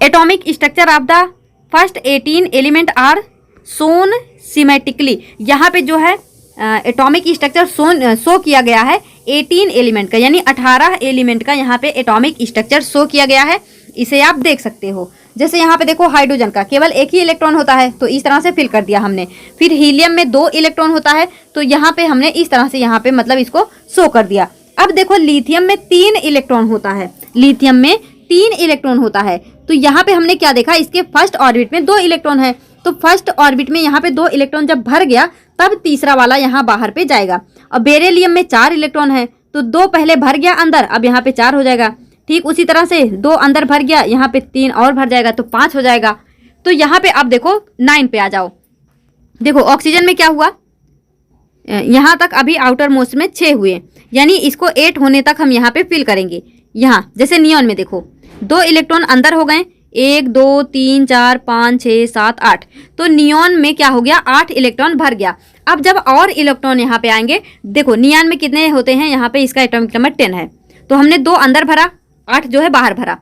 Atomic structure of the first 18 element are shown symmetrically. यहाँ पे जो है एटॉमिक स्ट्रक्चर शो किया गया है 18 एलिमेंट का, यानी 18 एलिमेंट का यहाँ पे एटॉमिक स्ट्रक्चर शो किया गया है। इसे आप देख सकते हो। जैसे यहाँ पे देखो हाइड्रोजन का केवल एक ही इलेक्ट्रॉन होता है, तो इस तरह से फिल कर दिया हमने। फिर हीलियम में 2 इलेक्ट्रॉन होता है, तो यहाँ पे हमने इस तरह से यहाँ पे मतलब इसको शो कर दिया। अब देखो लिथियम में 3 इलेक्ट्रॉन होता है, लिथियम में 3 इलेक्ट्रॉन होता है, तो यहाँ पे हमने क्या देखा, इसके फर्स्ट ऑर्बिट में 2 इलेक्ट्रॉन है। तो फर्स्ट ऑर्बिट में यहाँ पे 2 इलेक्ट्रॉन जब भर गया तब तीसरा वाला यहाँ बाहर पे जाएगा। अब बेरिलियम में 4 इलेक्ट्रॉन है, तो 2 पहले भर गया अंदर, अब यहाँ पे 4 हो जाएगा। ठीक उसी तरह से 2 अंदर भर गया, यहाँ पे 3 और भर जाएगा तो 5 हो जाएगा। तो यहाँ पे आप देखो 9 पे आ जाओ। देखो ऑक्सीजन में क्या हुआ, यहाँ तक अभी आउटर मोस्ट में 6 हुए, यानी इसको 8 होने तक हम यहाँ पे फिल करेंगे। यहाँ जैसे नियॉन में देखो 2 इलेक्ट्रॉन अंदर हो गए, 1 2 3 4 5 6 7 8, तो नियॉन में क्या हो गया, 8 इलेक्ट्रॉन भर गया। अब जब और इलेक्ट्रॉन यहाँ पे आएंगे, देखो नियॉन में कितने होते हैं, यहाँ पे इसका एटॉमिक नंबर 10 है, तो हमने 2 अंदर भरा, 8 जो है बाहर भरा।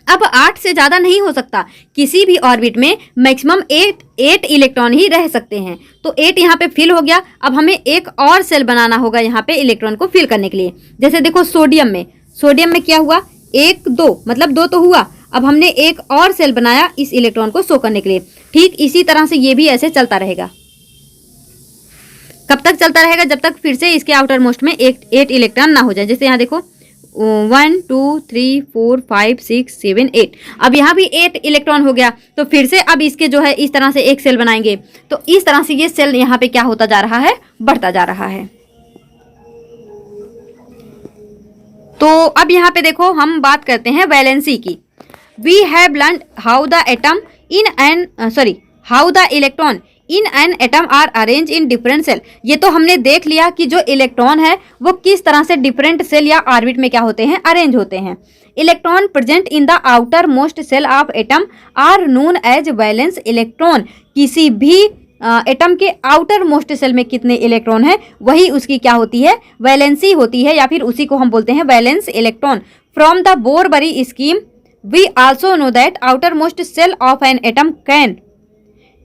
अब 8 से ज़्यादा नहीं हो सकता, किसी भी ऑर्बिट में मैक्सिमम 8 इलेक्ट्रॉन ही रह सकते हैं। तो 8 यहाँ पे फिल हो गया। अब हमें एक और सेल बनाना होगा यहाँ पे इलेक्ट्रॉन को फिल करने के लिए। जैसे देखो सोडियम में क्या हुआ, 1 2 मतलब 2 तो हुआ। अब हमने एक और सेल बनाया इस इलेक्ट्रॉन को शो करने के लिए। ठीक इसी तरह से ये भी ऐसे चलता रहेगा। कब तक चलता रहेगा? जब तक फिर से इसके आउटर मोस्ट में 8 इलेक्ट्रॉन ना हो जाए। जैसे यहाँ देखो 1 2 3 4 5 6 7 8, अब यहाँ भी 8 इलेक्ट्रॉन हो गया। तो फिर से अब इसके जो है इस तरह से एक सेल बनाएंगे। तो इस तरह से ये सेल यहाँ पे क्या होता जा रहा है, बढ़ता जा रहा है। तो अब यहाँ पे देखो हम बात करते हैं वैलेंसी की। We have learn how the atom how the electron in an atom are arrange in different shell. ये तो हमने देख लिया कि जो इलेक्ट्रॉन है वो किस तरह से डिफरेंट सेल या ऑर्बिट में क्या होते हैं, अरेंज होते हैं। Electron present in the outermost shell of atom are known as valence electron. किसी भी एटम के आउटर मोस्ट सेल में कितने इलेक्ट्रॉन है वही उसकी क्या होती है, वैलेंसी होती है, या फिर उसी को हम बोलते हैं valence electron. From the Bohr Bury scheme we also know that outermost shell of an atom can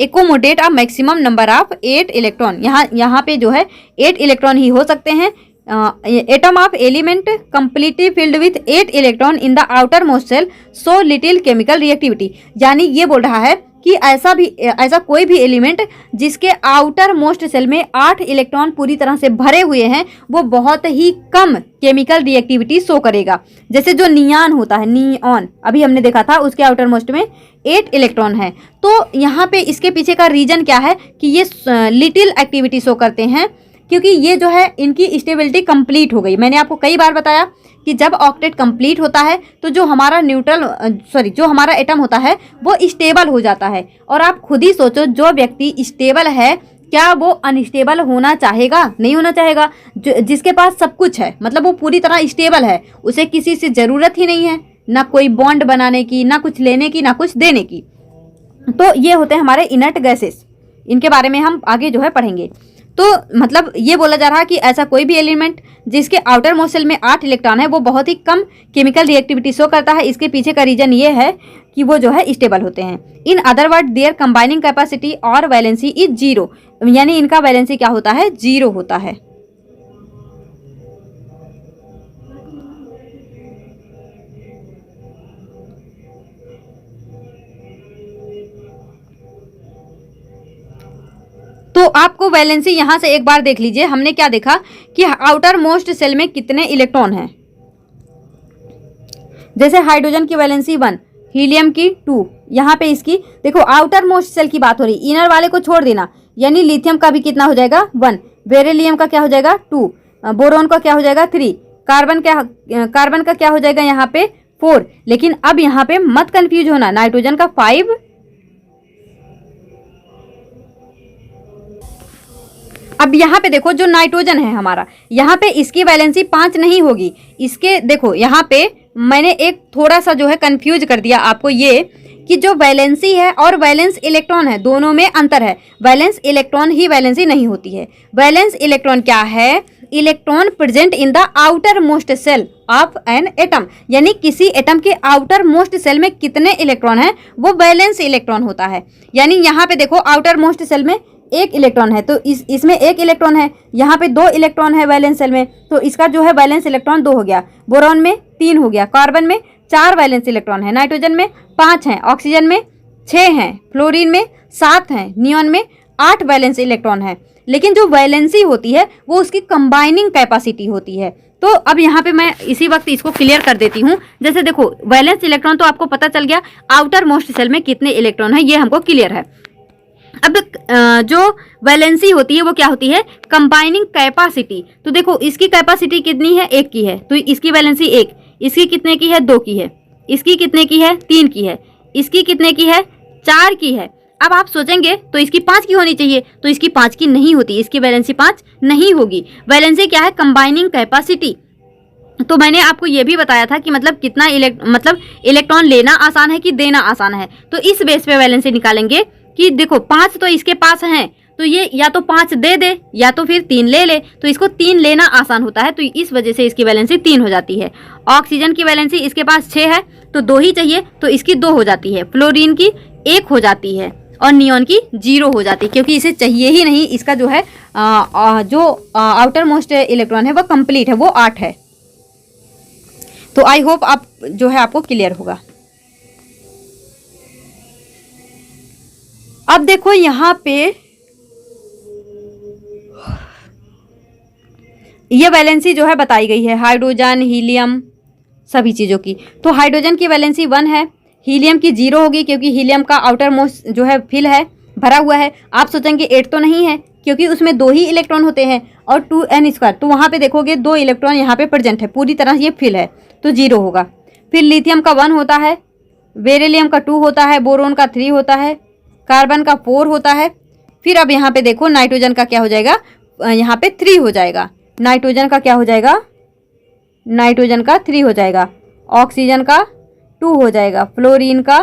accommodate a maximum number of 8 electron. यहाँ पे जो है 8 इलेक्ट्रॉन ही हो सकते हैं। Atom of element completely filled with 8 electron in the outermost shell so little chemical reactivity. यानी ये बोल रहा है कि ऐसा कोई भी एलिमेंट जिसके आउटर मोस्ट सेल में 8 इलेक्ट्रॉन पूरी तरह से भरे हुए हैं वो बहुत ही कम केमिकल रिएक्टिविटी शो करेगा। जैसे जो नियॉन होता है, नियॉन अभी हमने देखा था, उसके आउटर मोस्ट में 8 इलेक्ट्रॉन है। तो यहाँ पे इसके पीछे का रीजन क्या है कि ये लिटिल एक्टिविटी शो करते हैं, क्योंकि ये जो है इनकी स्टेबिलिटी कंप्लीट हो गई। मैंने आपको कई बार बताया कि जब ऑक्टेट कंप्लीट होता है तो जो हमारा जो हमारा एटम होता है वो स्टेबल हो जाता है। और आप खुद ही सोचो, जो व्यक्ति स्टेबल है क्या वो अनस्टेबल होना चाहेगा? नहीं होना चाहेगा। जिसके पास सब कुछ है, मतलब वो पूरी तरह स्टेबल है, उसे किसी से ज़रूरत ही नहीं है, ना कोई बॉन्ड बनाने की, ना कुछ लेने की, ना कुछ देने की। तो ये होते हैं हमारे इनर्ट गैसेस, इनके बारे में हम आगे जो है पढ़ेंगे। तो मतलब ये बोला जा रहा है कि ऐसा कोई भी एलिमेंट जिसके आउटर मोस्ट शेल में 8 इलेक्ट्रॉन है वो बहुत ही कम केमिकल रिएक्टिविटी शो करता है। इसके पीछे का रीजन ये है कि वो जो है स्टेबल होते हैं। In other word their combining capacity or valency is zero, यानी इनका वैलेंसी क्या होता है, जीरो होता है। तो आपको वैलेंसी यहां से एक बार देख लीजिए। हमने क्या देखा कि आउटर मोस्ट सेल में कितने इलेक्ट्रॉन हैं। जैसे हाइड्रोजन की वैलेंसी 1, हीलियम की 2, यहाँ पे इसकी देखो आउटर मोस्ट सेल की बात हो रही, इनर वाले को छोड़ देना, यानी लिथियम का भी कितना हो जाएगा 1, बेरिलियम का क्या हो जाएगा 2, बोरोन का क्या हो जाएगा 3, कार्बन का क्या हो जाएगा यहाँ पे 4। लेकिन अब यहाँ पे मत कंफ्यूज होना, नाइट्रोजन का 5, अब यहाँ पे देखो जो नाइट्रोजन है हमारा, यहाँ पे इसकी वैलेंसी 5 नहीं होगी। इसके देखो यहाँ पे मैंने एक थोड़ा सा जो है कंफ्यूज कर दिया आपको, ये कि जो वैलेंसी है और वैलेंस इलेक्ट्रॉन है दोनों में अंतर है। वैलेंस इलेक्ट्रॉन ही वैलेंसी नहीं होती है। वैलेंस इलेक्ट्रॉन क्या है, electron present in the outermost shell of an atom, यानी किसी एटम के आउटर मोस्ट सेल में कितने इलेक्ट्रॉन है वो वैलेंस इलेक्ट्रॉन होता है। यानी यहाँ पे देखो आउटर मोस्ट सेल में 1 इलेक्ट्रॉन है, तो इसमें 1 इलेक्ट्रॉन है, यहाँ पे 2 इलेक्ट्रॉन है वैलेंस सेल में, तो इसका जो है वैलेंस इलेक्ट्रॉन 2 हो गया, बोरॉन में 3 हो गया, कार्बन में 4 वैलेंस इलेक्ट्रॉन है, नाइट्रोजन में 5 हैं, ऑक्सीजन में 6 हैं, फ्लोरीन में 7 हैं, नियॉन में 8 वैलेंस इलेक्ट्रॉन है। लेकिन जो वैलेंसी होती है वो उसकी कंबाइनिंग कैपेसिटी होती है। तो अब यहाँ पे मैं इसी वक्त इसको क्लियर कर देती हूँ। जैसे देखो वैलेंस इलेक्ट्रॉन तो आपको पता चल गया, आउटर मोस्ट सेल में कितने इलेक्ट्रॉन है ये हमको क्लियर है। अब जो वैलेंसी होती है वो क्या होती है, कंबाइनिंग कैपेसिटी। तो देखो इसकी कैपेसिटी कितनी है, 1 की है, तो इसकी वैलेंसी 1, इसकी कितने की है 2 की है, इसकी कितने की है 3 की है, इसकी कितने की है 4 की है। अब आप सोचेंगे तो इसकी 5 की होनी चाहिए, तो इसकी 5 की नहीं होती, इसकी वैलेंसी 5 नहीं होगी। वैलेंसी क्या है, कंबाइनिंग कैपेसिटी। तो मैंने आपको ये भी बताया था कि मतलब कितना इलेक्ट्रॉन लेना आसान है कि देना आसान है। तो इस बेस पे वैलेंसी निकालेंगे कि देखो 5 तो इसके पास हैं, तो ये या तो 5 दे दे या तो फिर 3 ले ले, तो इसको 3 लेना आसान होता है, तो इस वजह से इसकी वैलेंसी 3 हो जाती है। ऑक्सीजन की वैलेंसी इसके पास 6 है, तो 2 ही चाहिए, तो इसकी 2 हो जाती है। फ्लोरीन की 1 हो जाती है और नियॉन की 0 हो जाती है, क्योंकि इसे चाहिए ही नहीं। इसका जो है जो आउटर मोस्ट इलेक्ट्रॉन है वो कंप्लीट है, वो 8 है। तो आई होप आप जो है आपको क्लियर होगा। अब देखो यहाँ पे ये वैलेंसी जो है बताई गई है हाइड्रोजन, हीलियम, सभी चीज़ों की। तो हाइड्रोजन की वैलेंसी 1 है, हीलियम की 0 होगी क्योंकि हीलियम का आउटर मोस्ट जो है फिल है, भरा हुआ है। आप सोचेंगे 8 तो नहीं है क्योंकि उसमें 2 ही इलेक्ट्रॉन होते हैं और 2n², तो वहाँ पे देखोगे 2 इलेक्ट्रॉन यहाँ पे प्रेजेंट है, पूरी तरह ये फिल है, तो 0 होगा। फिर लिथियम का 1 होता है, बेरिलियम का 2 होता है, बोरोन का 3 होता है, कार्बन का 4 होता है। फिर अब यहाँ पे देखो नाइट्रोजन का क्या हो जाएगा, यहाँ पे 3 हो जाएगा, नाइट्रोजन का क्या हो जाएगा, नाइट्रोजन का 3 हो जाएगा, ऑक्सीजन का 2 हो जाएगा, फ्लोरीन का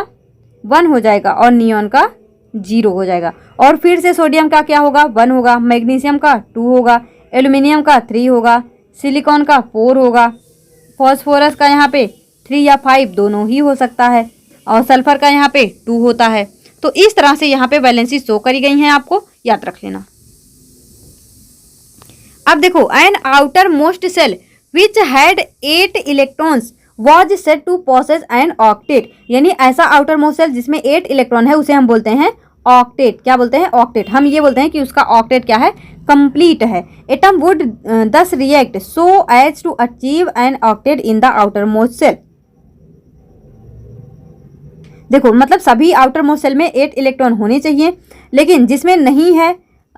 1 हो जाएगा और नियॉन का 0 हो जाएगा। और फिर से सोडियम का क्या होगा, 1 होगा, मैग्नीशियम का 2 होगा, एल्यूमिनियम का 3 होगा, सिलिकॉन का 4 होगा, फॉस्फोरस का यहाँ पे 3 या 5 दोनों ही हो सकता है, और सल्फर का यहाँ पे 2 होता है। तो इस तरह से यहाँ पे वैलेंसी शो करी गई हैं, आपको याद रख लेना। अब देखो an outermost shell which had 8 electrons was set to possess an octet, यानी ऐसा आउटर मोस्ट सेल जिसमें 8 इलेक्ट्रॉन है उसे हम बोलते हैं ऑक्टेट। क्या बोलते हैं, ऑक्टेट। हम ये बोलते हैं कि उसका ऑक्टेट क्या है, कंप्लीट है। Atom would thus react so as to achieve an octet in the outermost shell. देखो मतलब सभी आउटर मोस्ट सेल में 8 इलेक्ट्रॉन होने चाहिए, लेकिन जिसमें नहीं है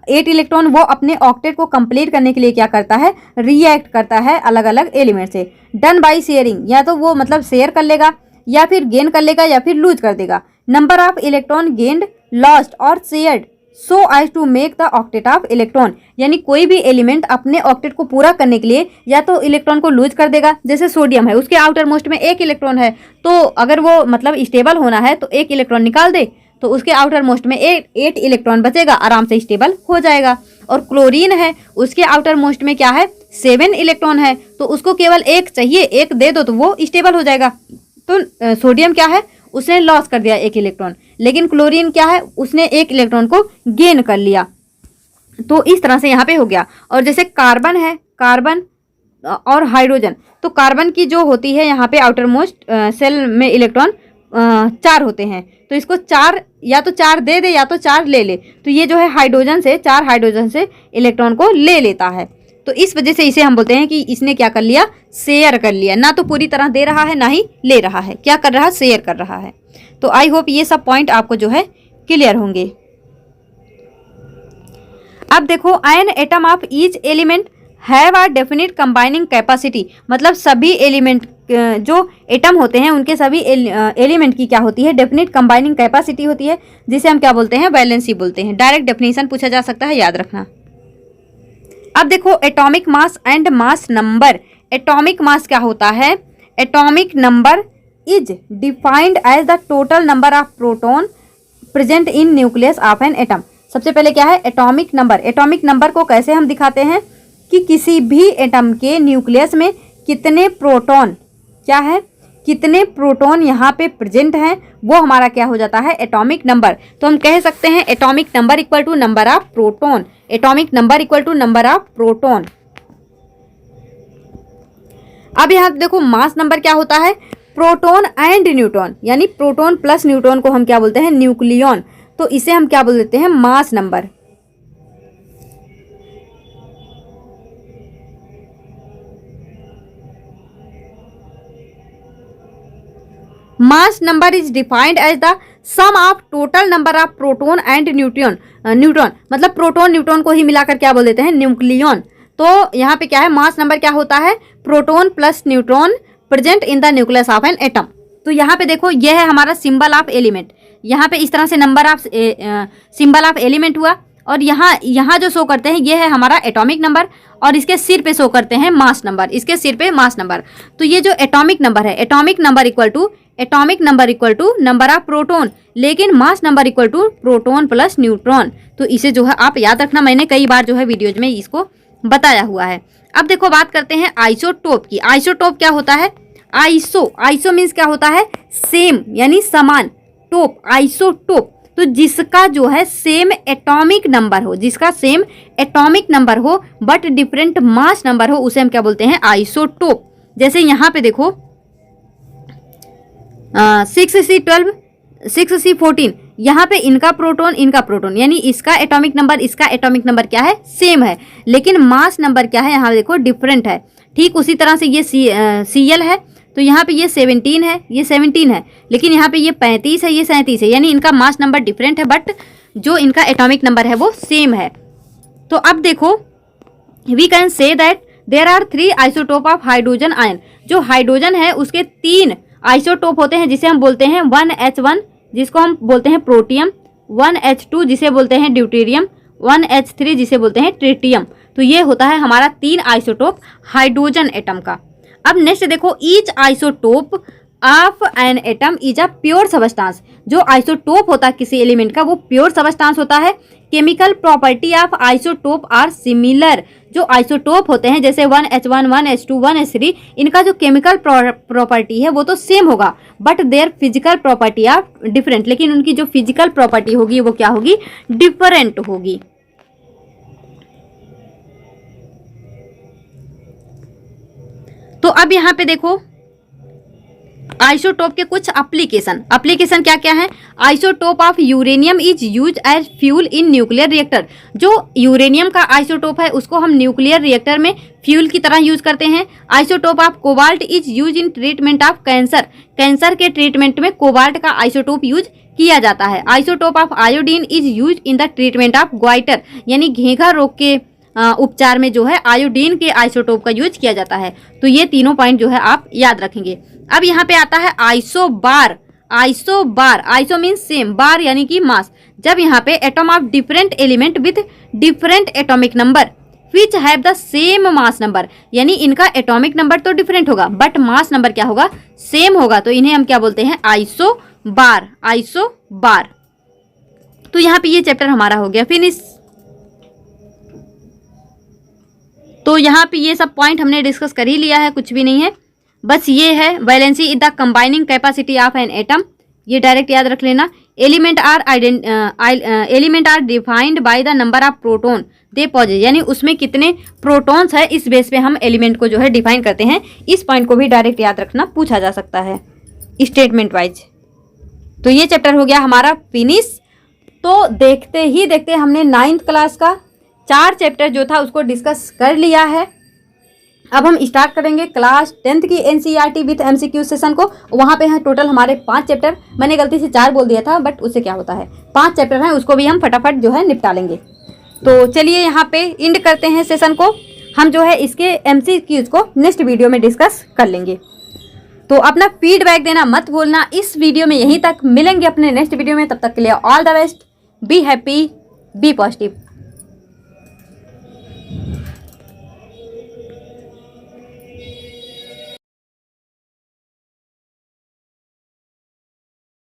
8 इलेक्ट्रॉन वो अपने ऑक्टेट को कंप्लीट करने के लिए क्या करता है, रिएक्ट करता है अलग अलग एलिमेंट से। डन बाय शेयरिंग, या तो वो मतलब शेयर कर लेगा या फिर गेन कर लेगा या फिर लूज कर देगा। Number of electron gained, lost और shared so as to make the octet of electron, यानी कोई भी एलिमेंट अपने ऑक्टेट को पूरा करने के लिए या तो इलेक्ट्रॉन को लूज कर देगा, जैसे सोडियम है उसके आउटर मोस्ट में 1 इलेक्ट्रॉन है, तो अगर वो मतलब स्टेबल होना है तो 1 इलेक्ट्रॉन निकाल दे तो उसके आउटर मोस्ट में 8 इलेक्ट्रॉन बचेगा, आराम से स्टेबल हो जाएगा। और क्लोरीन है उसके आउटर मोस्ट में क्या है 7 इलेक्ट्रॉन है, तो उसको केवल एक चाहिए, एक दे दो तो वो स्टेबल हो जाएगा। तो सोडियम क्या है उसने लॉस कर दिया 1 इलेक्ट्रॉन, लेकिन क्लोरीन क्या है उसने 1 इलेक्ट्रॉन को गेन कर लिया। तो इस तरह से यहाँ पे हो गया। और जैसे कार्बन है, कार्बन और हाइड्रोजन, तो कार्बन की जो होती है यहाँ पे आउटर मोस्ट सेल में इलेक्ट्रॉन 4 होते हैं, तो इसको 4 या तो 4 दे दे या तो 4 ले ले, तो ये जो है हाइड्रोजन से 4 हाइड्रोजन से इलेक्ट्रॉन को ले लेता है। तो इस वजह से इसे हम बोलते हैं कि इसने क्या कर लिया, शेयर कर लिया, ना तो पूरी तरह दे रहा है ना ही ले रहा है, क्या कर रहा है, शेयर कर रहा है। तो आई होप ये सब पॉइंट आपको जो है क्लियर होंगे। अब देखो an atom of each element have a definite combining capacity, मतलब सभी एलिमेंट जो एटम होते हैं उनके सभी एलिमेंट की क्या होती है, डेफिनिट कंबाइनिंग कैपेसिटी होती है, जिसे हम क्या बोलते हैं, वैलेंसी बोलते हैं। डायरेक्ट डेफिनेशन पूछा जा सकता है, याद रखना। अब देखो atomic mass and mass number. Atomic mass क्या होता है, atomic number is defined as the total number of proton present in nucleus of an atom. सबसे पहले क्या है एटॉमिक नंबर। एटॉमिक नंबर को कैसे हम दिखाते हैं कि किसी भी एटम के न्यूक्लियस में कितने प्रोटॉन, क्या है, कितने प्रोटॉन यहाँ पे प्रेजेंट हैं, वो हमारा क्या हो जाता है, एटॉमिक नंबर। तो हम कह सकते हैं atomic number equal to number of proton, atomic number equal to number of proton. अब यहाँ देखो मास नंबर क्या होता है, प्रोटॉन एंड न्यूट्रॉन, यानी प्रोटॉन प्लस न्यूट्रॉन को हम क्या बोलते हैं, न्यूक्लियॉन, तो इसे हम क्या बोल देते हैं, mass number. Mass number is defined as the sum of total number of proton and neutron, neutron मतलब प्रोटॉन न्यूट्रॉन को ही मिलाकर क्या बोल देते हैं, न्यूक्लियॉन। तो यहाँ पे क्या है, मास नंबर क्या होता है, proton plus neutron present in the nucleus of an atom. तो यहाँ पे देखो यह है हमारा सिंबल ऑफ एलिमेंट, यहाँ पे इस तरह से number of symbol of element हुआ, और यहाँ जो शो करते हैं ये है हमारा एटॉमिक नंबर, और इसके सिर पे शो करते हैं मास नंबर, इसके सिर पे मास नंबर। तो ये जो एटॉमिक नंबर है, atomic number equal to number of proton, लेकिन mass number equal to proton plus neutron. तो इसे जो है आप याद रखना, मैंने कई बार जो है वीडियोज में इसको बताया हुआ है। अब देखो बात करते हैं आइसोटोप की। आइसोटोप क्या होता है, आइसो मीन्स क्या होता है, सेम यानी समान, टोप आइसोटोप, तो जिसका जो है सेम एटॉमिक नंबर हो, जिसका सेम एटॉमिक नंबर हो बट डिफरेंट मास नंबर हो, उसे हम क्या बोलते हैं, आइसोटोप। जैसे यहाँ पे देखो 6C12 6C14, यहाँ पे इनका प्रोटॉन यानी इसका एटॉमिक एटॉमिक नंबर क्या है, सेम है, लेकिन मास नंबर क्या है, यहाँ देखो डिफरेंट है। ठीक उसी तरह से ये Cl है, तो यहाँ पे ये 17 है, ये 17 है, लेकिन यहाँ पे ये 35 है, ये 37 है, यानी इनका मास नंबर डिफरेंट है बट जो इनका एटॉमिक नंबर है वो सेम है। तो अब देखो we can say that there are 3 isotope of hydrogen ion. जो हाइड्रोजन है उसके 3 आइसोटोप होते हैं, जिसे हम बोलते हैं 1H1 जिसको हम बोलते हैं प्रोटियम, 1H2 जिसे बोलते हैं ड्यूटेरियम, 1H3 जिसे बोलते हैं ट्रिटियम। तो ये होता है हमारा 3 आइसोटोप हाइड्रोजन एटम का। अब नेक्स्ट देखो each isotope of an atom is a pure substance. जो आइसोटोप होता है किसी एलिमेंट का वो प्योर सबस्टांस होता है। Chemical property of isotope are similar. जो आइसोटोप होते हैं जैसे 1H1, 1H2, 1H3, इनका जो केमिकल प्रॉपर्टी है वो तो सेम होगा but their physical property are different, लेकिन उनकी जो फिजिकल प्रॉपर्टी होगी वो क्या होगी, डिफरेंट होगी। तो अब यहाँ पे देखो आइसोटोप के कुछ एप्लीकेशन क्या क्या है। Isotope of uranium is use as fuel in nuclear reactor. जो यूरेनियम का आइसोटोप है उसको हम न्यूक्लियर रिएक्टर में फ्यूल की तरह यूज करते हैं। Isotope of cobalt is use in treatment of cancer. Cancer के ट्रीटमेंट में कोबाल्ट का आइसोटोप यूज किया जाता है। Isotope of iodine is use in the treatment of goitre, यानी घेंघा रोग के उपचार में जो है आयोडीन के आइसोटोप का यूज किया जाता है। तो ये तीनों पॉइंट जो है आप याद रखेंगे। अब यहाँ पे आता है आइसोबार। आइसो मीन्स सेम, बार यानी कि मास। जब यहाँ पे atom of different element with different atomic number which have the same mass number, यानी इनका एटॉमिक नंबर तो डिफरेंट होगा बट मास नंबर क्या होगा, सेम होगा। तो इन्हें हम क्या बोलते हैं, आइसोबार। तो यहाँ पे ये चैप्टर हमारा हो गया फिनिश। तो यहाँ पे ये सब पॉइंट हमने डिस्कस कर ही लिया है, कुछ भी नहीं है, बस ये है valency is the combining capacity of an atom, ये डायरेक्ट याद रख लेना। Element are defined by the number of proton they possess, यानी उसमें कितने प्रोटॉन्स है इस बेस पे हम एलिमेंट को जो है डिफाइन करते हैं। इस पॉइंट को भी डायरेक्ट याद रखना, पूछा जा सकता है स्टेटमेंट वाइज। तो ये चैप्टर हो गया हमारा फिनिश। तो देखते ही देखते हमने 9th क्लास का 4 चैप्टर जो था उसको डिस्कस कर लिया है। अब हम स्टार्ट करेंगे क्लास 10th की एनसीईआरटी विथ एमसीक्यू सेशन को। वहाँ पे हैं टोटल हमारे 5 चैप्टर, मैंने गलती से 4 बोल दिया था, बट उससे क्या होता है, 5 चैप्टर हैं, उसको भी हम फटाफट जो है निपटा लेंगे। तो चलिए यहाँ पे एंड करते हैं सेशन को। हम जो है इसके एमसीक्यूज को नेक्स्ट वीडियो में डिस्कस कर लेंगे। तो अपना फीडबैक देना मत भूलना। इस वीडियो में यहीं तक, मिलेंगे अपने नेक्स्ट वीडियो में, तब तक के लिए all the best, be happy, be positive.